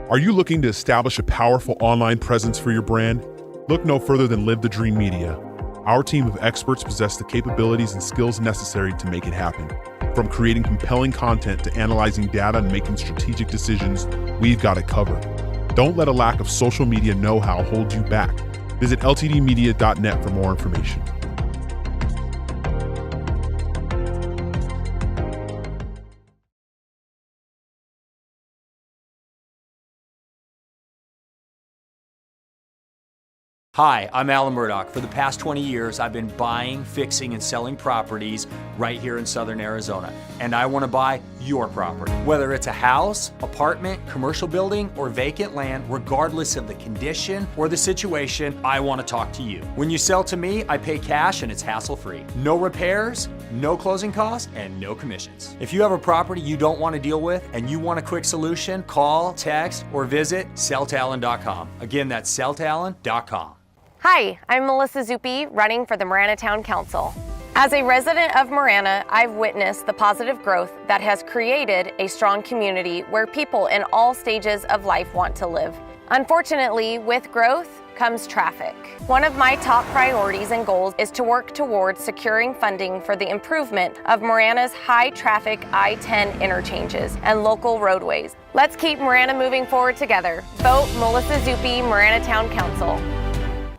Speaker 4: Are you looking to establish a powerful online presence for your brand? Look no further than Live the Dream Media. Our team of experts possess the capabilities and skills necessary to make it happen. From creating compelling content to analyzing data and making strategic decisions, we've got it covered. Don't let a lack of social media know-how hold you back. Visit ltdmedia.net for more information.
Speaker 8: Hi, I'm Alan Murdoch. For the past 20 years, I've been buying, fixing, and selling properties right here in Southern Arizona. And I want to buy your property. Whether it's a house, apartment, commercial building, or vacant land, regardless of the condition or the situation, I want to talk to you. When you sell to me, I pay cash and it's hassle-free. No repairs, no closing costs, and no commissions. If you have a property you don't want to deal with and you want a quick solution, call, text, or visit selltalon.com. Again, that's selltalon.com.
Speaker 9: Hi, I'm Melissa Zuppi, running for the Marana Town Council. As a resident of Marana, I've witnessed the positive growth that has created a strong community where people in all stages of life want to live. Unfortunately, with growth comes traffic. One of my top priorities and goals is to work towards securing funding for the improvement of Marana's high-traffic I-10 interchanges and local roadways. Let's keep Marana moving forward together. Vote Melissa Zuppi, Marana Town Council.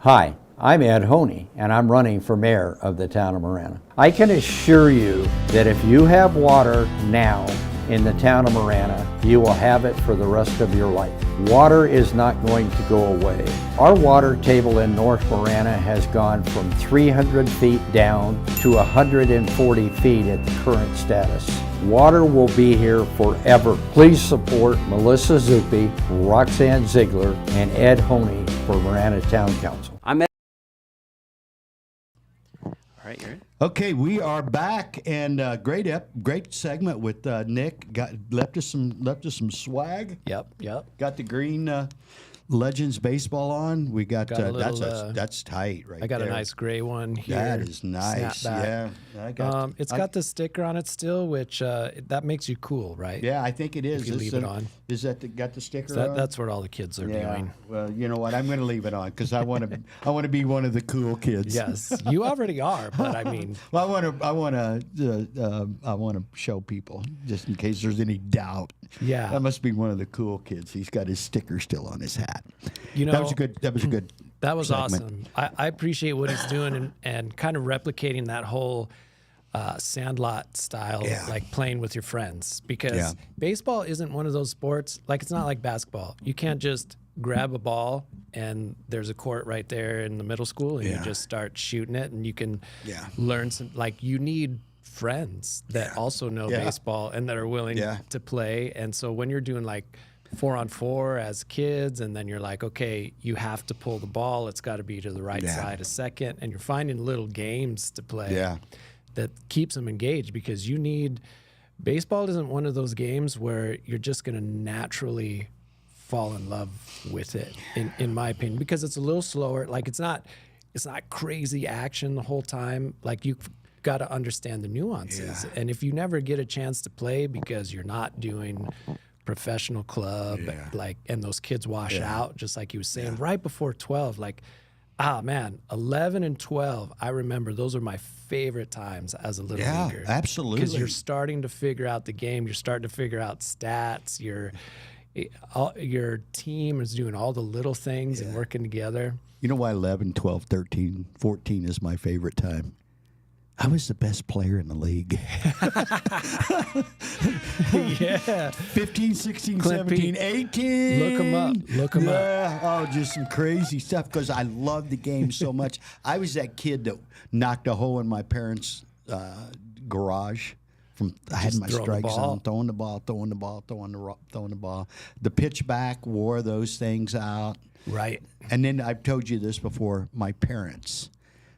Speaker 10: Hi, I'm Ed Honey, and I'm running for mayor of the town of Marana. I can assure you that if you have water now in the town of Marana, you will have it for the rest of your life. Water is not going to go away. Our water table in North Marana has gone from 300 feet down to 140 feet at the current status. Water will be here forever. Please support Melissa Zuppi, Roxanne Ziegler, and Ed Honey for Marana Town Council.
Speaker 7: All right, you're in.
Speaker 5: Okay, we are back, and great segment with Nick. Left us some swag.
Speaker 6: Yep.
Speaker 5: Got the green Legends baseball on. We got,
Speaker 6: Got a little,
Speaker 5: that's tight right there.
Speaker 6: I got a nice gray one here.
Speaker 5: That is nice.
Speaker 6: Snapback.
Speaker 5: Yeah,
Speaker 6: it's got the sticker on it still, which that makes you cool, right?
Speaker 5: Yeah, I think it is.
Speaker 6: If you leave it on.
Speaker 5: Is that got the sticker on?
Speaker 6: That's what all the kids are doing.
Speaker 5: Well, you know what? I'm going to leave it on because I want to be one of the cool kids.
Speaker 6: Yes, you already are, but I mean,
Speaker 5: well, I want to show people just in case there's any doubt.
Speaker 6: Yeah,
Speaker 5: that must be one of the cool kids. He's got his sticker still on his hat.
Speaker 6: You know,
Speaker 5: that was a good.
Speaker 6: That was
Speaker 5: segment.
Speaker 6: awesome. I appreciate what he's doing and kind of replicating that whole sandlot style, like playing with your friends. Because baseball isn't one of those sports. Like it's not like basketball. You can't just grab a ball and there's a court right there in the middle school and you just start shooting it and you can learn some. Like you need friends that also know baseball and that are willing to play. And so when you're doing like 4-on-4 as kids, and then you're like, okay, you have to pull the ball. It's got to be to the right side a second. And you're finding little games to play that keeps them engaged because you need – baseball isn't one of those games where you're just going to naturally fall in love with it, in my opinion, because it's a little slower. Like it's not crazy action the whole time. Like you've got to understand the nuances. And if you never get a chance to play because you're not doing – professional club, and those kids wash out, just like he was saying, right before 12. Like, Ah, man, 11 and 12. I remember those are my favorite times as a little leaguer.
Speaker 5: Yeah, absolutely.
Speaker 6: Because you're starting to figure out the game. You're starting to figure out stats. Your team is doing all the little things and working together.
Speaker 5: You know why 11, 12, 13, 14 is my favorite time? I was the best player in the league.
Speaker 6: Yeah.
Speaker 5: 15, 16,
Speaker 6: Clint
Speaker 5: 17,
Speaker 6: Pete.
Speaker 5: 18.
Speaker 6: Look 'em up. Look 'em up.
Speaker 5: Yeah. Oh, just some crazy stuff because I love the game so much. I was that kid that knocked a hole in my parents' garage. I had my strike zone, throwing the ball. The pitch back wore those things out.
Speaker 6: Right.
Speaker 5: And then I've told you this before. My parents,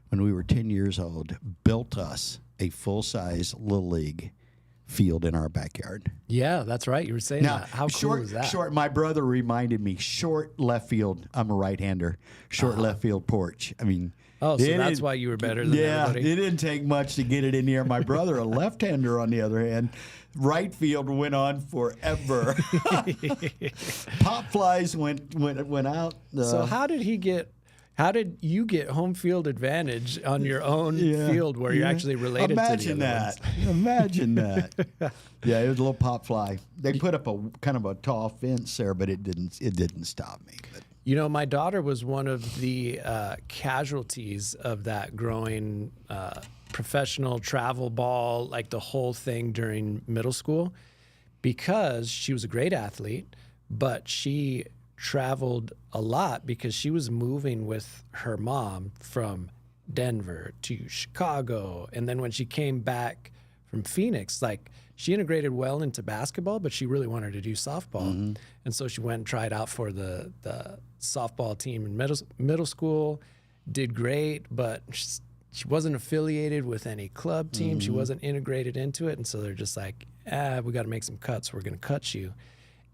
Speaker 5: when we were 10 years old, built us a full-size Little League field in our backyard.
Speaker 6: Yeah, that's right. You were saying that. How cool is that?
Speaker 5: Short. My brother reminded me, short left field. I'm a right-hander. Short left field porch. I mean...
Speaker 6: Oh, so that's why you were better than everybody?
Speaker 5: Yeah, it didn't take much to get it in here. My brother, a left-hander, on the other hand, right field went on forever. Pop flies went out.
Speaker 6: So how did you get home field advantage on your own field where you're actually related to the other ones?
Speaker 5: Imagine that. Yeah, it was a little pop fly. They put up a kind of a tall fence there, but it didn't stop me. But.
Speaker 6: You know, my daughter was one of the casualties of that growing professional travel ball, like the whole thing during middle school, because she was a great athlete, but she traveled a lot because she was moving with her mom from Denver to Chicago. And then when she came back from Phoenix, like she integrated well into basketball, but she really wanted to do softball. Mm-hmm. And so she went and tried out for the softball team in middle school, did great, but she wasn't affiliated with any club team. Mm-hmm. She wasn't integrated into it. And so they're just like, we got to make some cuts. We're going to cut you.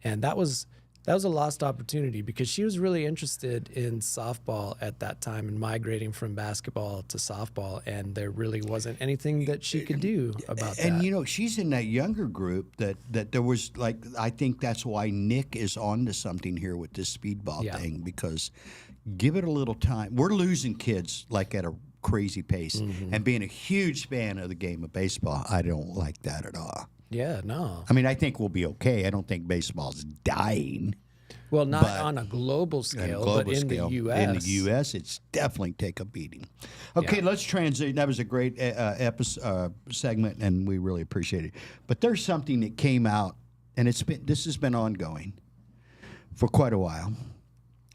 Speaker 6: And that was a lost opportunity because she was really interested in softball at that time and migrating from basketball to softball, and there really wasn't anything that she could do about that.
Speaker 5: And, you know, she's in that younger group that there was, like, I think that's why Nick is on to something here with this speedball thing, because give it a little time. We're losing kids, like, at a crazy pace. Mm-hmm. And being a huge fan of the game of baseball, I don't like that at all.
Speaker 6: Yeah, no.
Speaker 5: I mean, I think we'll be okay. I don't think baseball's dying.
Speaker 6: Well, not on a global scale, but in the U.S.
Speaker 5: In the U.S., it's definitely take a beating. Okay, let's transition. That was a great segment, and we really appreciate it. But there's something that came out, and this has been ongoing for quite a while.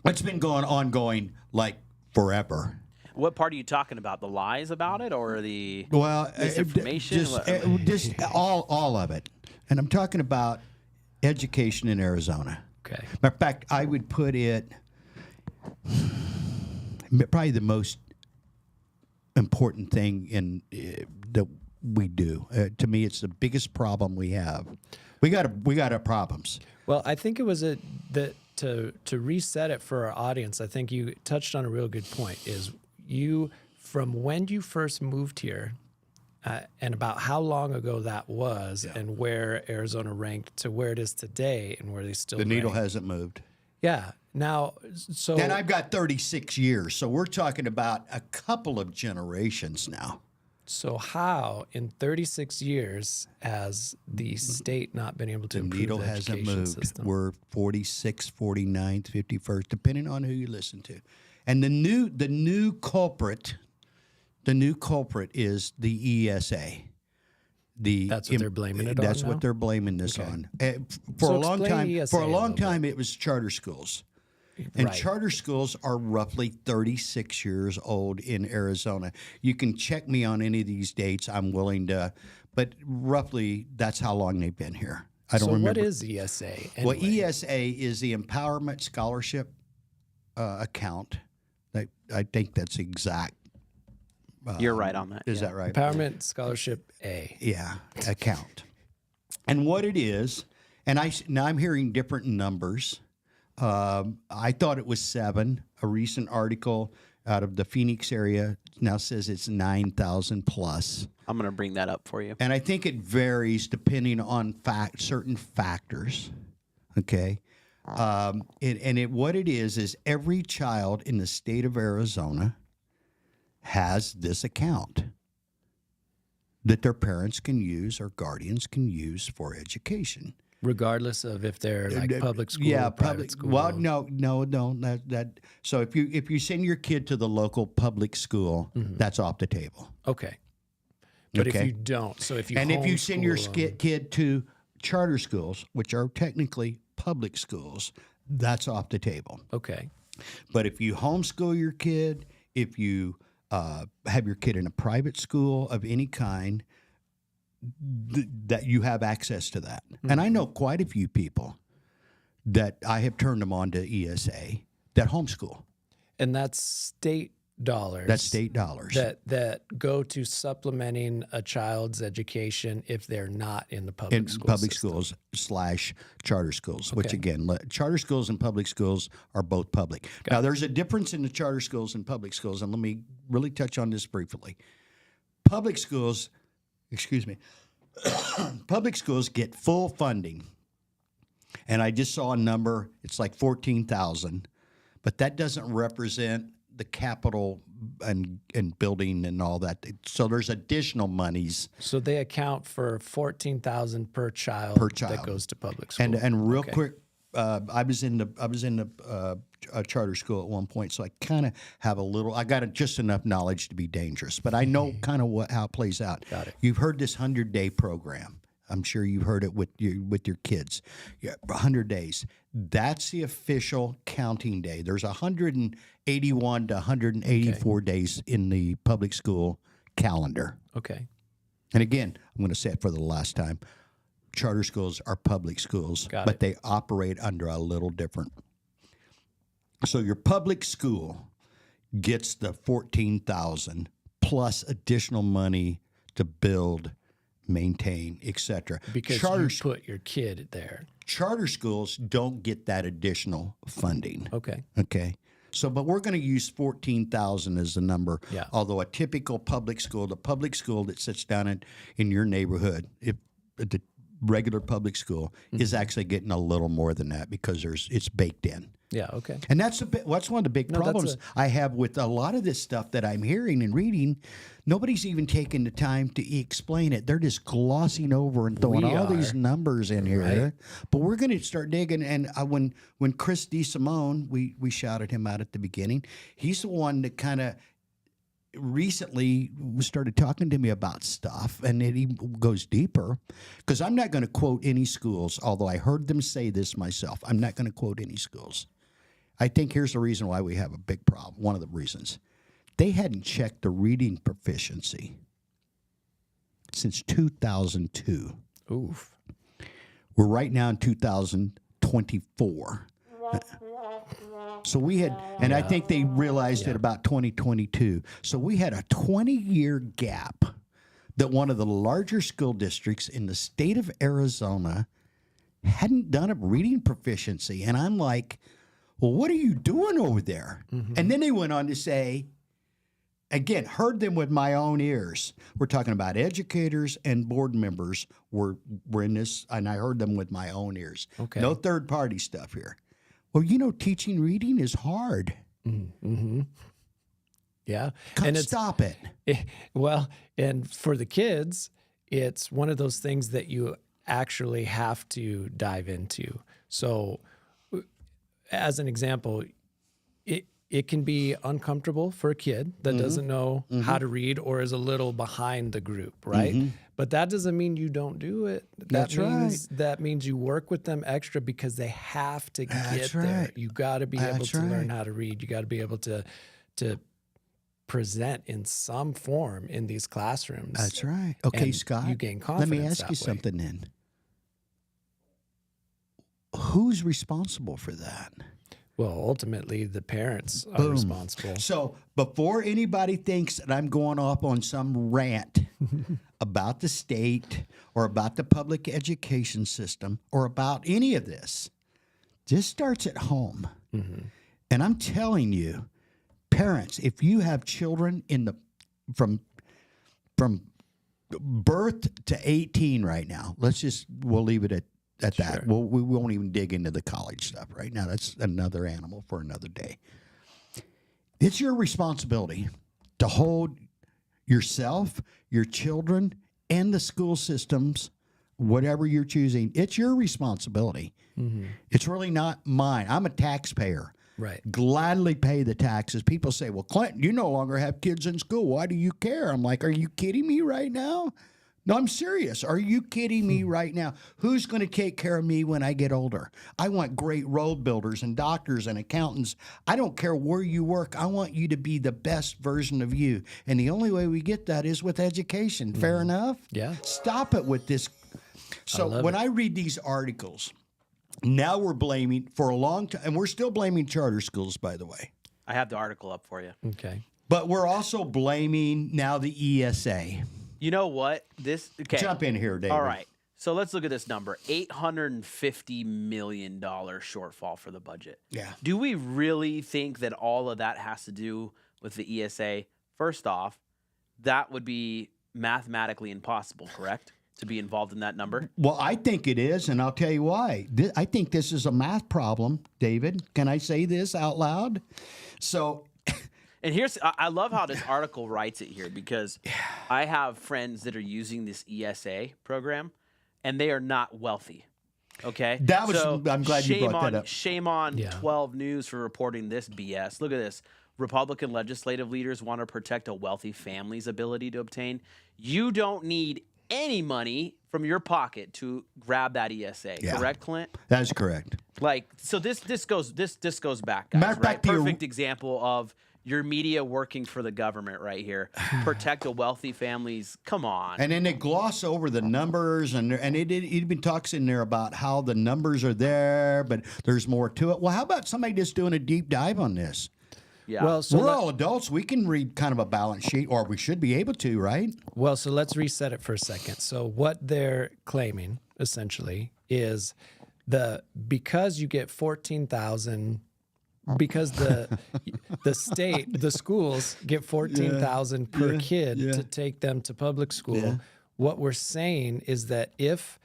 Speaker 5: It's been ongoing like forever.
Speaker 7: What part are you talking about? The lies about it, or the misinformation?
Speaker 5: Just all of it. And I'm talking about education in Arizona.
Speaker 6: Okay.
Speaker 5: Matter of fact, I would put it probably the most important thing that we do. To me, it's the biggest problem we have. We got our problems.
Speaker 6: Well, I think it was to reset it for our audience. I think you touched on a real good point. Is you, from when you first moved here, and about how long ago that was, and where Arizona ranked to where it is today, and where they still
Speaker 5: the needle hasn't moved.
Speaker 6: Yeah. Now, so
Speaker 5: and I've got 36 years, so we're talking about a couple of generations now.
Speaker 6: So how, in 36 years, has the state not been able to improve
Speaker 5: needle
Speaker 6: the
Speaker 5: hasn't
Speaker 6: education
Speaker 5: moved.
Speaker 6: system?
Speaker 5: We're 46th, 49th, 51st, depending on who you listen to. And the new culprit is the ESA.
Speaker 6: That's what they're blaming it on.
Speaker 5: That's what they're blaming this on. For a long time, it was charter schools. And charter schools are roughly 36 years old in Arizona. You can check me on any of these dates. I'm willing to, but roughly that's how long they've been here. I don't remember.
Speaker 6: So what is ESA? Anyway?
Speaker 5: Well, ESA is the Empowerment Scholarship account. I think that's exact.
Speaker 7: You're right on that.
Speaker 5: Is that right?
Speaker 6: Empowerment Scholarship A.
Speaker 5: Yeah, account. And what it is, and now I'm hearing different numbers. I thought it was 7. A recent article out of the Phoenix area now says it's 9,000 plus.
Speaker 7: I'm going to bring that up for you.
Speaker 5: And I think it varies depending on certain factors. Okay. What it is every child in the state of Arizona has this account that their parents can use or guardians can use for education.
Speaker 6: Regardless of if they're like public school,
Speaker 5: yeah,
Speaker 6: or private school.
Speaker 5: Well, no. So if you send your kid to the local public school, that's off the table.
Speaker 6: Okay. But
Speaker 5: Okay.
Speaker 6: if you don't, so if you
Speaker 5: if you send your
Speaker 6: homeschool 'em-
Speaker 5: kid to charter schools, which are technically public schools, that's off the table.
Speaker 6: Okay.
Speaker 5: But if you homeschool your kid, if you have your kid in a private school of any kind, that you have access to that. And I know quite a few people that I have turned them on to ESA that homeschool.
Speaker 6: And that's state dollars.
Speaker 5: That's state dollars.
Speaker 6: That go to supplementing a child's education if they're not in the public
Speaker 5: in
Speaker 6: school
Speaker 5: public
Speaker 6: system.
Speaker 5: schools / charter schools, which
Speaker 6: Okay.
Speaker 5: again, charter schools and public schools are both public. Now, there's a difference in the charter schools and public schools, and let me really touch on this briefly. Public schools, public schools get full funding, and I just saw a number. It's like 14,000, but that doesn't represent the capital and building and all that. So there's additional monies.
Speaker 6: So they account for 14,000 per child that goes to public school.
Speaker 5: And real
Speaker 6: Okay.
Speaker 5: quick, I was in the a charter school at one point, so I kind of have a little. I got just enough knowledge to be dangerous, but I know kind of how it plays out.
Speaker 6: Got it.
Speaker 5: You've heard this 100-day program. I'm sure you've heard it with your kids. Yeah, 100 days. That's the official counting day. There's 181 to 184 days in the public school calendar.
Speaker 6: Okay.
Speaker 5: And again, I'm going to say it for the last time. Charter schools are public schools, but they operate under a little different. So your public school gets the 14,000 plus additional money to build, maintain, etc.
Speaker 6: Because you put your kid there.
Speaker 5: Charter schools don't get that additional funding.
Speaker 6: Okay.
Speaker 5: Okay. So, but we're going to use 14,000 as the number.
Speaker 6: Yeah.
Speaker 5: Although a typical public school, the public school that sits down in your neighborhood, if the regular public school is actually getting a little more than that because it's baked in.
Speaker 6: Yeah. Okay.
Speaker 5: And that's one of the big problems I have with a lot of this stuff that I'm hearing and reading. Nobody's even taking the time to explain it. They're just glossing over and throwing all these numbers in here.
Speaker 6: Right.
Speaker 5: But we're going to start digging. And when Chris DeSimone, we shouted him out at the beginning. He's the one that kind of recently started talking to me about stuff, and he goes deeper, because I'm not going to quote any schools, although I heard them say this myself. I'm not going to quote any schools. I think here's the reason why we have a big problem. One of the reasons. They hadn't checked the reading proficiency since 2002.
Speaker 6: Oof.
Speaker 5: We're right now in 2024. So we had, and I think they realized it about 2022. So we had a 20-year gap that one of the larger school districts in the state of Arizona hadn't done a reading proficiency. And I'm like, well, what are you doing over there? And then they went on to say, again, heard them with my own ears. We're talking about educators and board members were in this, and I heard them with my own ears.
Speaker 6: Okay.
Speaker 5: No third-party stuff here. Well, teaching reading is hard.
Speaker 6: Yeah.
Speaker 5: Stop it.
Speaker 6: Well, and for the kids, it's one of those things that you actually have to dive into. So, as an example, it can be uncomfortable for a kid that doesn't know how to read or is a little behind the group, right? But that doesn't mean you don't do it. That means you work with them extra because they have to get there. You got to be able to learn how to read. You got to be able to present in some form in these classrooms.
Speaker 5: That's right. Okay,
Speaker 6: And
Speaker 5: Scott,
Speaker 6: you gain confidence.
Speaker 5: let me ask you something then. Who's responsible for that?
Speaker 6: Well, ultimately, the parents are
Speaker 5: Boom.
Speaker 6: responsible.
Speaker 5: So before anybody thinks that I'm going off on some rant about the state or about the public education system or about any of this, this starts at home. And I'm telling you, parents, if you have children from birth to 18 right now, we'll leave it at at that. Well, we won't even dig into the college stuff right now. That's another animal for another day. It's your responsibility to hold yourself, your children, and the school systems, whatever you're choosing. It's your responsibility. Mm-hmm. It's really not mine. I'm a taxpayer.
Speaker 6: Right.
Speaker 5: Gladly pay the taxes. People say, well, Clint, you no longer have kids in school. Why do you care? I'm like, are you kidding me right now? No, I'm serious. Are you kidding me right now? Who's going to take care of me when I get older? I want great road builders and doctors and accountants. I don't care where you work. I want you to be the best version of you. And the only way we get that is with education. Fair enough?
Speaker 6: Yeah.
Speaker 5: Stop it with this. So when I read these articles, now we're blaming for a long time, and we're still blaming charter schools, by the way.
Speaker 7: I have the article up for you.
Speaker 6: Okay.
Speaker 5: But we're also blaming now the ESA.
Speaker 7: You know what?
Speaker 5: Jump in here, David.
Speaker 7: All right. So let's look at this number: $850 million shortfall for the budget.
Speaker 5: Yeah.
Speaker 7: Do we really think that all of that has to do with the ESA? First off, that would be mathematically impossible, correct? To be involved in that number?
Speaker 5: Well, I think it is, and I'll tell you why. I think this is a math problem, David. Can I say this out loud? So...
Speaker 7: And I love how this article writes it here, because I have friends that are using this ESA program, and they are not wealthy. Okay?
Speaker 5: I'm glad you brought that up.
Speaker 7: Shame on 12 News for reporting this BS. Look at this. Republican legislative leaders want to protect a wealthy family's ability to obtain. You don't need any money from your pocket to grab that ESA.
Speaker 5: Yeah.
Speaker 7: Correct, Clint?
Speaker 5: That is correct.
Speaker 7: So this goes back, guys. Right? Perfect example of your media working for the government right here. Protect a wealthy family's. Come on.
Speaker 5: And then they gloss over the numbers, and it even talks in there about how the numbers are there, but there's more to it. Well, how about somebody just doing a deep dive on this?
Speaker 7: Yeah.
Speaker 6: Well,
Speaker 5: we're all adults. We can read kind of a balance sheet, or we should be able to, right?
Speaker 6: Well, so let's reset it for a second. So what they're claiming essentially is because you get 14,000. Because the schools get 14,000 per kid to take them to public school. Yeah. What we're saying is that if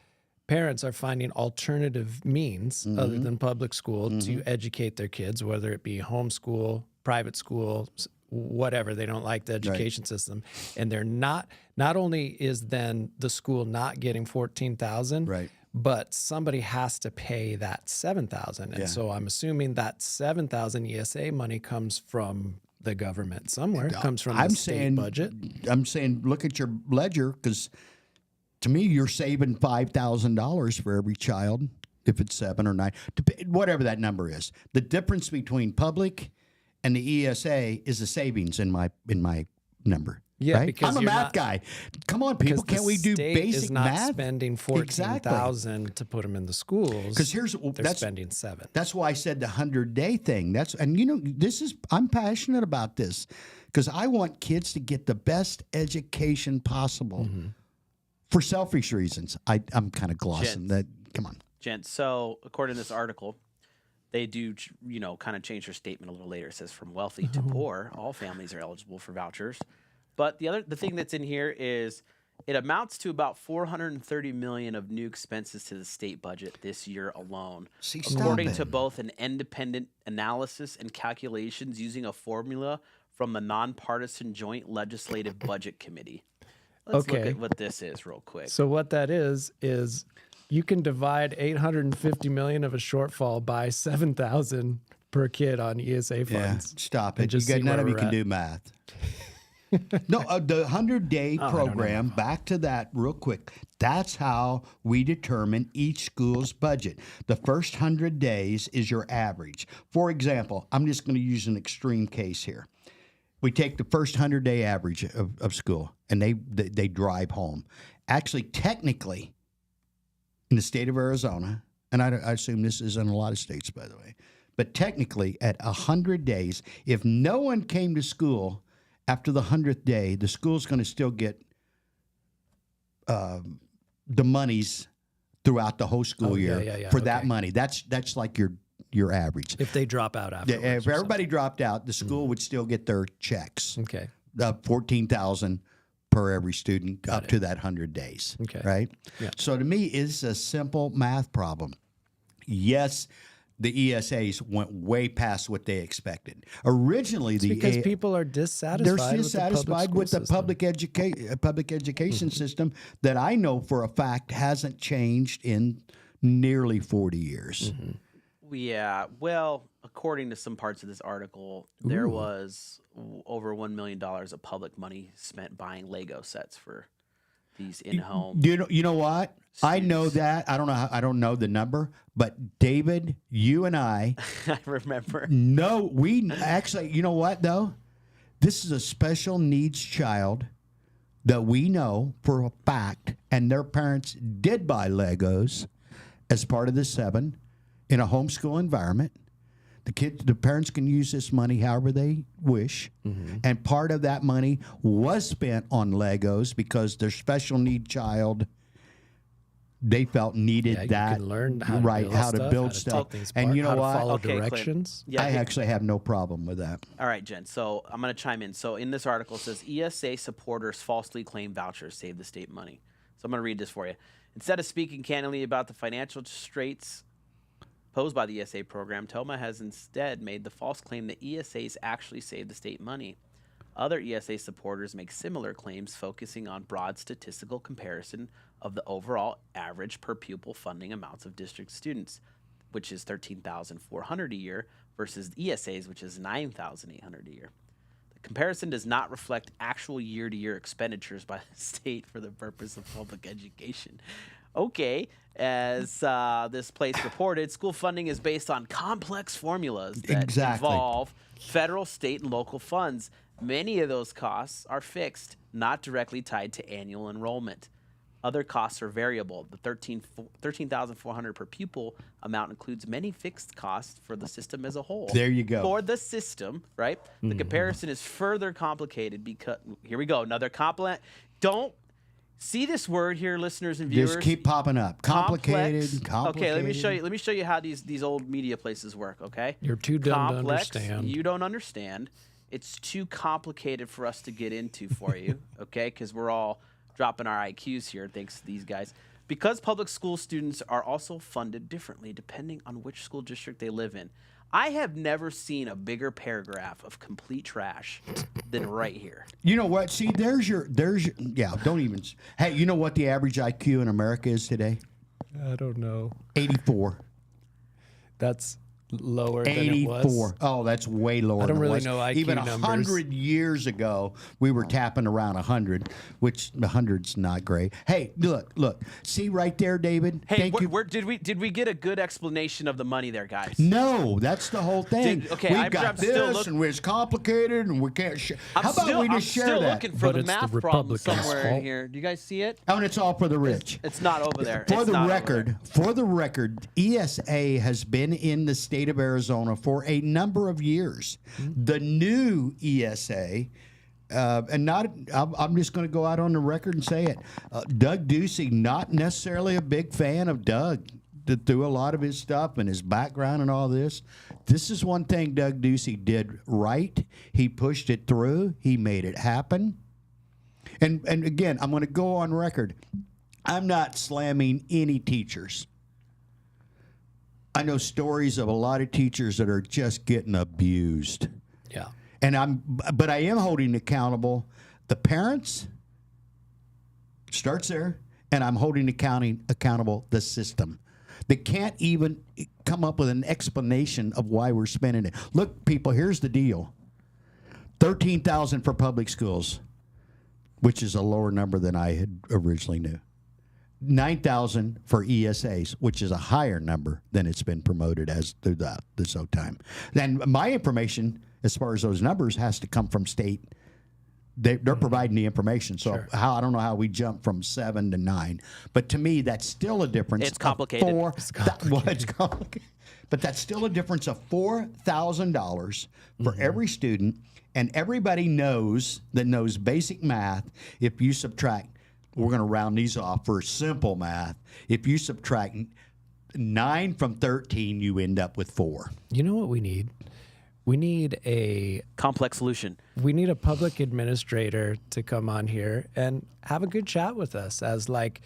Speaker 6: parents are finding alternative means other than public school to educate their kids, whether it be homeschool, private school, whatever, they don't like the education system, and they're not only is then the school not getting 14,000, right, but somebody has to pay that 7,000. And so I'm assuming that 7,000 ESA money comes from the government somewhere. It comes from the state budget.
Speaker 5: I'm saying, look at your ledger, because to me, you're saving $5,000 for every child, if it's 7 or 9, whatever that number is. The difference between public and the ESA is the savings in my number.
Speaker 6: Yeah,
Speaker 5: right?
Speaker 6: because
Speaker 5: I'm a math guy. Come on, people, can't we do basic
Speaker 6: is not
Speaker 5: math?
Speaker 6: Spending 14,000 to put them in the schools.
Speaker 5: Because
Speaker 6: they're spending 7.
Speaker 5: That's why I said the 100-day thing. I'm passionate about this, because I want kids to get the best education possible for selfish reasons. I'm kind of glossing that. Come on,
Speaker 7: gents. So according to this article, they do, kind of change their statement a little later. It says, from wealthy to poor, all families are eligible for vouchers. But the thing that's in here is it amounts to about $430 million of new expenses to the state budget this year alone, according to both an independent analysis and calculations using a formula from the Nonpartisan Joint Legislative Budget Committee. Let's look at what this is real quick.
Speaker 6: So what that is you can divide $850 million of a shortfall by 7,000 per kid on ESA funds.
Speaker 5: Yeah, stop it. None of you can do math. No, the 100-day program, back to that real quick. That's how we determine each school's budget. The first 100 days is your average. For example, I'm just going to use an extreme case here. We take the first 100-day average of school, and they drive home. Actually, technically, in the state of Arizona, and I assume this is in a lot of states, by the way, but technically at 100 days, if no one came to school after the 100th day, the school's going to still get the monies throughout the whole school year for that money. That's like your average.
Speaker 6: If they drop out afterwards.
Speaker 5: If everybody dropped out, the school would still get their checks.
Speaker 6: Okay.
Speaker 5: $14,000 per every student up to that 100 days.
Speaker 6: Okay.
Speaker 5: Right?
Speaker 6: Yeah.
Speaker 5: So to me, it's a simple math problem. Yes, the ESAs went way past what they expected. Originally,
Speaker 6: It's because people are dissatisfied.
Speaker 5: they're dissatisfied with the public education system that I know for a fact hasn't changed in nearly 40 years.
Speaker 7: Yeah, well, according to some parts of this article, there
Speaker 5: Ooh.
Speaker 7: was over $1 million of public money spent buying Lego sets for these in-home.
Speaker 5: You know what? I know that. I don't know the number, but David, you and I
Speaker 7: I remember.
Speaker 5: No, we actually, you know what though? This is a special needs child that we know for a fact, and their parents did buy Legos as part of the 7 in a homeschool environment. The parents can use this money however they wish, and part of that money was spent on Legos because their special need child, they felt needed that.
Speaker 6: You can learn how to build stuff.
Speaker 5: And you know what?
Speaker 6: Follow directions.
Speaker 7: Yeah,
Speaker 5: I actually have no problem with that.
Speaker 7: All right, Jen. So I'm going to chime in. So in this article, it says ESA supporters falsely claim vouchers save the state money. So I'm going to read this for you. Instead of speaking candidly about the financial straits posed by the ESA program, Toma has instead made the false claim that ESAs actually save the state money. Other ESA supporters make similar claims, focusing on broad statistical comparison of the overall average per pupil funding amounts of district students, which is $13,400 a year, versus ESAs, which is $9,800 a year. The comparison does not reflect actual year-to-year expenditures by the state for the purpose of public education. Okay, as this place reported, school funding is based on complex formulas that involve federal, state, and local funds. Many of those costs are fixed, not directly tied to annual enrollment. Other costs are variable. The $13,400 per pupil amount includes many fixed costs for the system as a whole.
Speaker 5: There you go.
Speaker 7: For the system, right? The comparison is further complicated because, here we go, another compliment. Don't see this word here, listeners and viewers.
Speaker 5: Just keep popping up. Complicated.
Speaker 7: Okay, let me show you how these old media places work, okay?
Speaker 6: You're too dumb to
Speaker 7: Complex,
Speaker 6: understand.
Speaker 7: you don't understand. It's too complicated for us to get into for you, okay? Because we're all dropping our IQs here thanks to these guys. Because public school students are also funded differently depending on which school district they live in. I have never seen a bigger paragraph of complete trash than right here.
Speaker 5: You know what? See, there's your, yeah, don't even. Hey, you know what the average IQ in America is today?
Speaker 6: I don't know.
Speaker 5: 84.
Speaker 6: That's lower
Speaker 5: 84.
Speaker 6: than it was.
Speaker 5: Oh, that's way lower.
Speaker 6: I don't
Speaker 5: than
Speaker 6: really
Speaker 5: it was.
Speaker 6: know IQ
Speaker 5: Even
Speaker 6: numbers.
Speaker 5: 100 years ago, we were tapping around 100, which the 100's not great. Hey, look. See right there, David?
Speaker 7: Hey,
Speaker 5: Thank you.
Speaker 7: did we get a good explanation of the money there, guys?
Speaker 5: No, that's the whole thing.
Speaker 7: I'm
Speaker 5: got
Speaker 7: still
Speaker 5: this, and it's complicated, and we can't share. How about we just share
Speaker 7: still
Speaker 5: that?
Speaker 7: looking for the math problem somewhere in here. Do you guys see it?
Speaker 5: Oh, and it's all for the rich.
Speaker 7: It's not over there.
Speaker 5: For the record, ESA has been in the state of Arizona for a number of years. The new ESA, I'm just going to go out on the record and say it. Doug Ducey, not necessarily a big fan of Doug through a lot of his stuff and his background and all this. This is one thing Doug Ducey did right. He pushed it through. He made it happen. And again, I'm going to go on record. I'm not slamming any teachers. I know stories of a lot of teachers that are just getting abused.
Speaker 6: Yeah.
Speaker 5: But I am holding accountable the parents, starts there, and I'm holding accountable the system. They can't even come up with an explanation of why we're spending it. Look, people, here's the deal. $13,000 for public schools, which is a lower number than I had originally knew. 9,000 for ESAs, which is a higher number than it's been promoted as throughout this whole time. And my information, as far as those numbers, has to come from state. They're providing the information. So I don't know how we jump from 7 to 9. But to me, that's still a difference.
Speaker 7: It's complicated.
Speaker 5: It's complicated. But that's still a difference of $4,000 for every student. And everybody knows basic math. If you subtract, we're going to round these off for simple math. If you subtract 9 from 13, you end up with 4.
Speaker 6: You know what we need? We need a
Speaker 7: complex solution.
Speaker 6: We need a public administrator to come on here and have a good chat with us as like,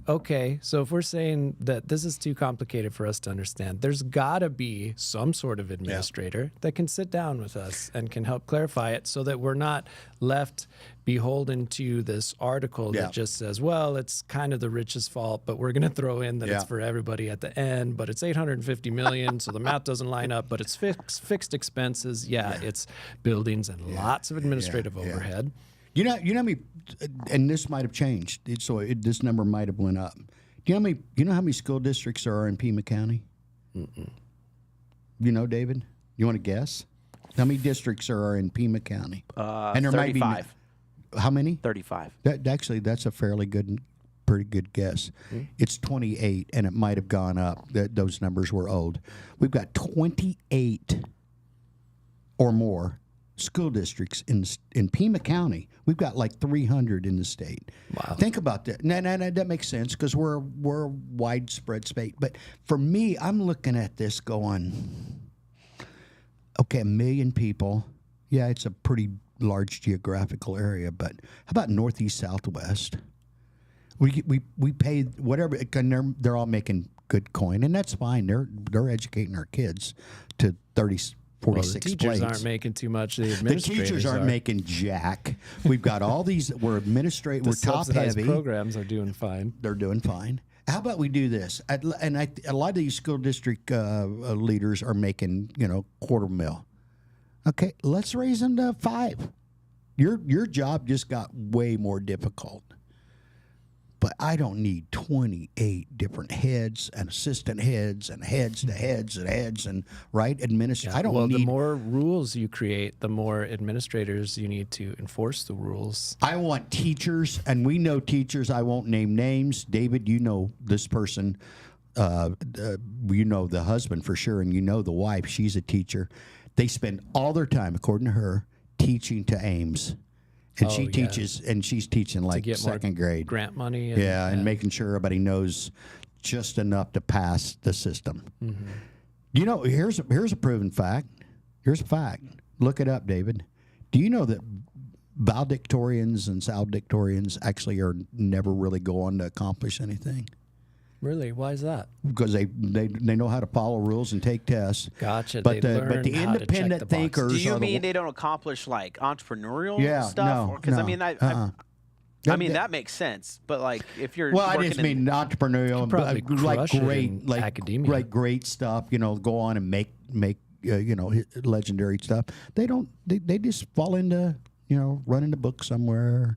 Speaker 6: okay, so if we're saying that this is too complicated for us to understand, there's got to be some sort of administrator that can sit down with us and can help clarify it so that we're not left beholden to this article that just says, well, it's kind of the rich's fault, but we're going to throw in that it's for everybody at the end, but it's $850 million, so the math doesn't line up, but it's fixed expenses. It's buildings and lots of administrative overhead.
Speaker 5: You know how many, and this might have changed, this number might have went up. Do you know how many school districts there are in Pima County?
Speaker 6: Mm-mm.
Speaker 5: You know, David? You want to guess? How many districts there are in Pima County?
Speaker 7: And there 35.
Speaker 5: Might be, how many?
Speaker 7: 35.
Speaker 5: Actually, that's a pretty good guess.
Speaker 6: Mm-hmm.
Speaker 5: It's 28, and it might have gone up. Those numbers were old. We've got 28 or more school districts in Pima County. We've got like 300 in the state.
Speaker 6: Wow.
Speaker 5: Think about that. No, that makes sense because we're a widespread state. But for me, I'm looking at this going, okay, 1 million people. Yeah, it's a pretty large geographical area. But how about Northeast, Southwest? We pay whatever. And they're all making good coin, and that's fine. They're educating our kids to 46
Speaker 6: the teachers
Speaker 5: plates.
Speaker 6: aren't making too much. The administrators
Speaker 5: teachers aren't making jack. We've got all these. We're top heavy.
Speaker 6: Programs are doing fine.
Speaker 5: They're doing fine. How about we do this? A lot of these school district leaders are making $250,000. Okay, let's raise them to 5. Your job just got way more difficult. But I don't need 28 different heads and assistant heads and heads to heads and heads and I don't need.
Speaker 6: The more rules you create, the more administrators you need to enforce the rules.
Speaker 5: I want teachers, and we know teachers. I won't name names. David, you know this person. You know the husband for sure, and you know the wife. She's a teacher. They spend all their time, according to her, teaching to Ames. And she teaches, and she's teaching like second grade.
Speaker 6: Grant money.
Speaker 5: And making sure everybody knows just enough to pass the system. Mm-hmm. Here's a proven fact. Here's a fact. Look it up, David. Do you know that valedictorians and salvatorians actually are never really go on to accomplish anything?
Speaker 6: Really? Why is that?
Speaker 5: Because they know how to follow rules and take tests.
Speaker 6: Gotcha.
Speaker 5: But the independent thinkers.
Speaker 7: Do you mean they don't accomplish like entrepreneurial stuff?
Speaker 5: No.
Speaker 7: Because I mean, I mean that makes sense. But like, if you're
Speaker 5: I just mean entrepreneurial,
Speaker 6: academia,
Speaker 5: great stuff. Go on and make legendary stuff. They don't. They just fall into. Running a book somewhere,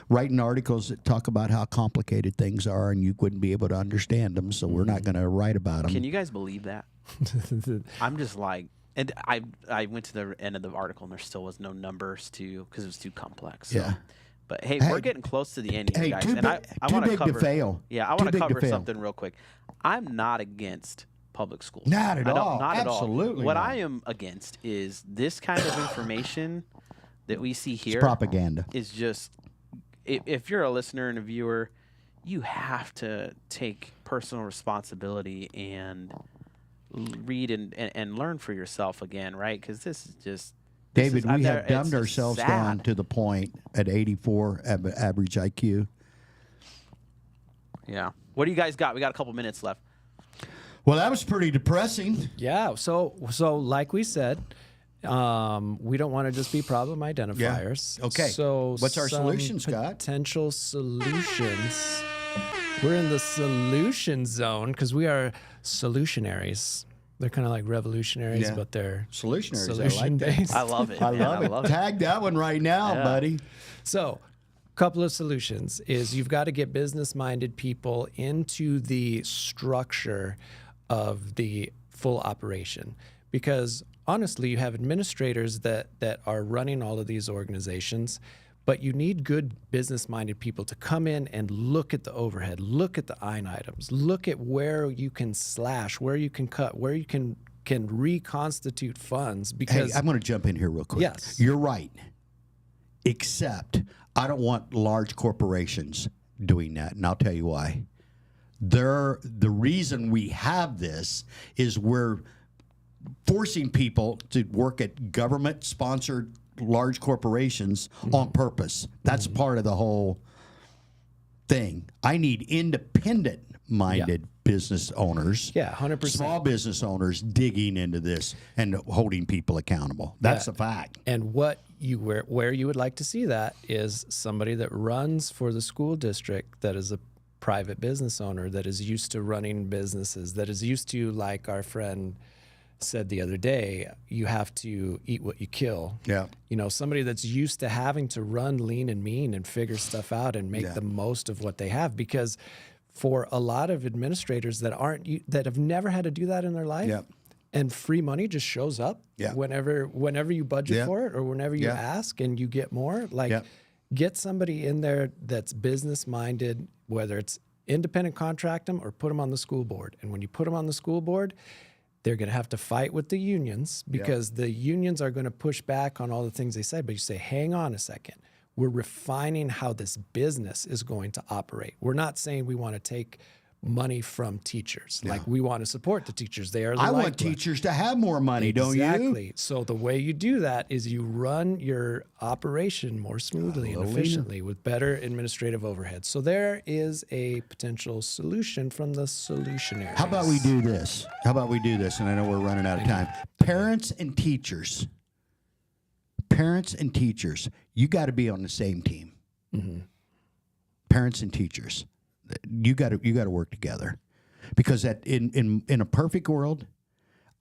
Speaker 5: writing articles that talk about how complicated things are, and you wouldn't be able to understand them, so we're not going to write about them.
Speaker 7: Can you guys believe that? I'm just like, and I went to the end of the article, and there still was no numbers because it was too complex. So.
Speaker 5: Yeah.
Speaker 7: But hey, we're getting close to the end here, guys, and I want to cover.
Speaker 5: To fail.
Speaker 7: Yeah, I want to cover something real quick. I'm not against public schools.
Speaker 5: Not at all.
Speaker 7: Not at all.
Speaker 5: Absolutely.
Speaker 7: What I am against is this kind of information that we see here.
Speaker 5: It's propaganda.
Speaker 7: Is just, if you're a listener and a viewer, you have to take personal responsibility and read and learn for yourself again, right? Because this is just.
Speaker 5: David, we have dumbed ourselves down to the point at 84 average IQ.
Speaker 7: Yeah. What do you guys got? We got a couple minutes left.
Speaker 5: Well, that was pretty depressing.
Speaker 6: Yeah. So like we said, we don't want to just be problem identifiers.
Speaker 5: Yeah. Okay.
Speaker 6: So
Speaker 5: what's our solution, Scott?
Speaker 6: Potential solutions. We're in the solution zone because we are solutionaries. They're kind of like revolutionaries, but they're solution-based.
Speaker 7: I love it.
Speaker 5: I love it. Tag that one right now, buddy.
Speaker 6: So a couple of solutions is you've got to get business-minded people into the structure of the full operation because honestly, you have administrators that are running all of these organizations, but you need good business-minded people to come in and look at the overhead, look at the line items, look at where you can slash, where you can cut, where you can reconstitute funds. Because
Speaker 5: hey, I'm going to jump in here real quick.
Speaker 6: Yes.
Speaker 5: You're right, except I don't want large corporations doing that, and I'll tell you why. The reason we have this is we're forcing people to work at government-sponsored large corporations on purpose. That's part of the whole thing. I need independent-minded business owners,
Speaker 6: 100%.
Speaker 5: small business owners digging into this and holding people accountable. That's a fact.
Speaker 6: And where you would like to see that is somebody that runs for the school district that is a private business owner, that is used to running businesses, that is used to, like our friend said the other day, you have to eat what you kill.
Speaker 5: Yeah.
Speaker 6: You know, somebody that's used to having to run lean and mean and figure stuff out and make the most of what they have. Because for a lot of administrators that have never had to do that in their life, and free money just shows up whenever you budget for it or whenever you ask and you get more, get somebody in there that's business minded, whether it's independent contract them or put them on the school board. And when you put them on the school board, they're going to have to fight with the unions because the unions are going to push back on all the things they said. But you say, hang on a second. We're refining how this business is going to operate. We're not saying we want to take money from teachers. Like, we want to support the teachers. They are the lifeblood.
Speaker 5: Want teachers to have more money, don't you?
Speaker 6: Exactly. So the way you do that is you run your operation more smoothly and efficiently with better administrative overhead. So there is a potential solution from the solutionaries.
Speaker 5: How about we do this? And I know we're running out of time. Parents and teachers, you got to be on the same team. Parents and teachers. You got to work together, because in a perfect world,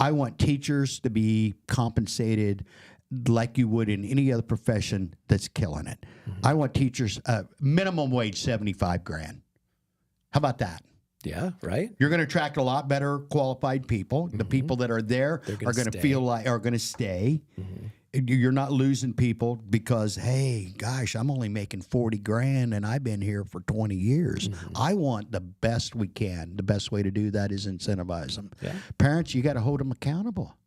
Speaker 5: I want teachers to be compensated like you would in any other profession that's killing it. I want teachers minimum wage $75,000. How about that?
Speaker 6: Yeah, right.
Speaker 5: You're going to attract a lot better qualified people. The people that are there are going to feel like are going to stay. You're not losing people because, hey, gosh, I'm only making $40,000 and I've been here for 20 years. I want the best we can. The best way to do that is incentivize them. Parents, you got to hold them accountable.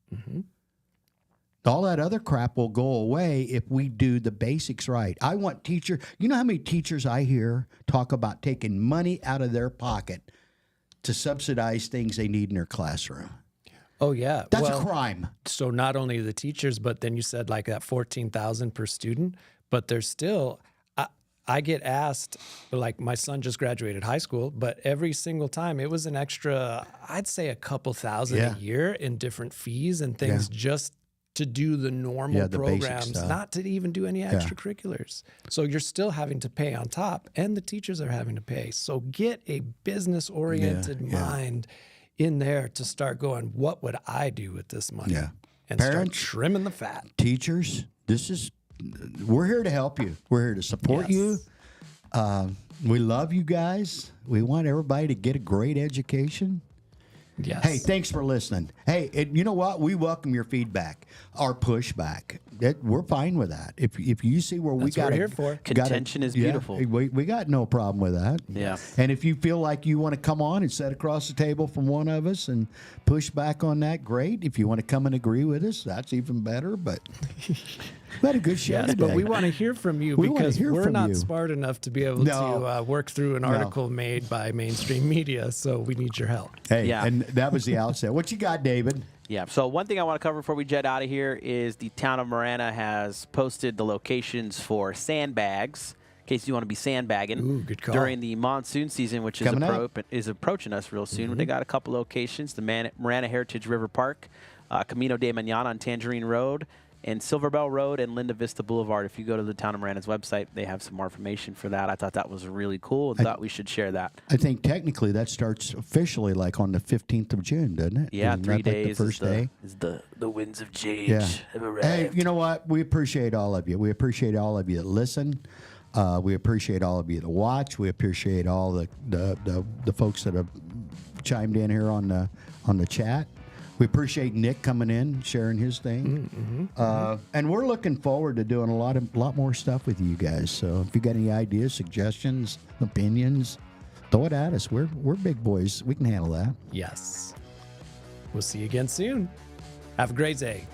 Speaker 5: All that other crap will go away if we do the basics right. I want teachers. You know how many teachers I hear talk about taking money out of their pocket to subsidize things they need in their classroom?
Speaker 6: Oh, yeah.
Speaker 5: That's a crime.
Speaker 6: So not only the teachers, but then you said like that $14,000 per student, but there's still, I get asked, like my son just graduated high school, but every single time it was an extra, I'd say a couple thousand a year in different fees and things just to do the normal programs, not to even do any extracurriculars. So you're still having to pay on top, and the teachers are having to pay. So get a business-oriented mind in there to start going, what would I do with this money? And
Speaker 5: Parents,
Speaker 6: start trimming the fat.
Speaker 5: Teachers, we're here to help you. We're here to support you. We love you guys. We want everybody to get a great education.
Speaker 6: Yes.
Speaker 5: Hey, thanks for listening. Hey, you know what? We welcome your feedback, our pushback. We're fine with that. If you see where we got
Speaker 6: here for.
Speaker 7: Contention is beautiful.
Speaker 5: We got no problem with that.
Speaker 7: Yeah.
Speaker 5: And if you feel like you want to come on and sit across the table from one of us and push back on that, great. If you want to come and agree with us, that's even better. But we had a good show today.
Speaker 6: But we want to hear from you because we're not smart enough to be able to work through an article made by mainstream media. So we need your help.
Speaker 5: Hey, and that was the outset. What you got, David?
Speaker 7: Yeah, so one thing I want to cover before we jet out of here is the town of Marana has posted the locations for sandbags, in case you want to be sandbagging during the monsoon season, which is approaching us real soon. They got a couple locations, the Marana Heritage River Park, Camino de Mañana on Tangerine Road, and Silver Bell Road and Linda Vista Boulevard. If you go to the town of Marana's website, they have some more information for that. I thought that was really cool and thought we should share that.
Speaker 5: I think technically that starts officially like on the 15th of June, doesn't it?
Speaker 7: Yeah, 3 days.
Speaker 5: Like the first day.
Speaker 7: Is the winds of change have arrived.
Speaker 5: Hey, you know what? We appreciate all of you. We appreciate all of you that listen. We appreciate all of you that watch. We appreciate all the folks that have chimed in here on the chat. We appreciate Nick coming in, sharing his thing. And we're looking forward to doing a lot more stuff with you guys. So if you got any ideas, suggestions, opinions, throw it at us. We're big boys. We can handle that.
Speaker 6: Yes. We'll see you again soon. Have a great day.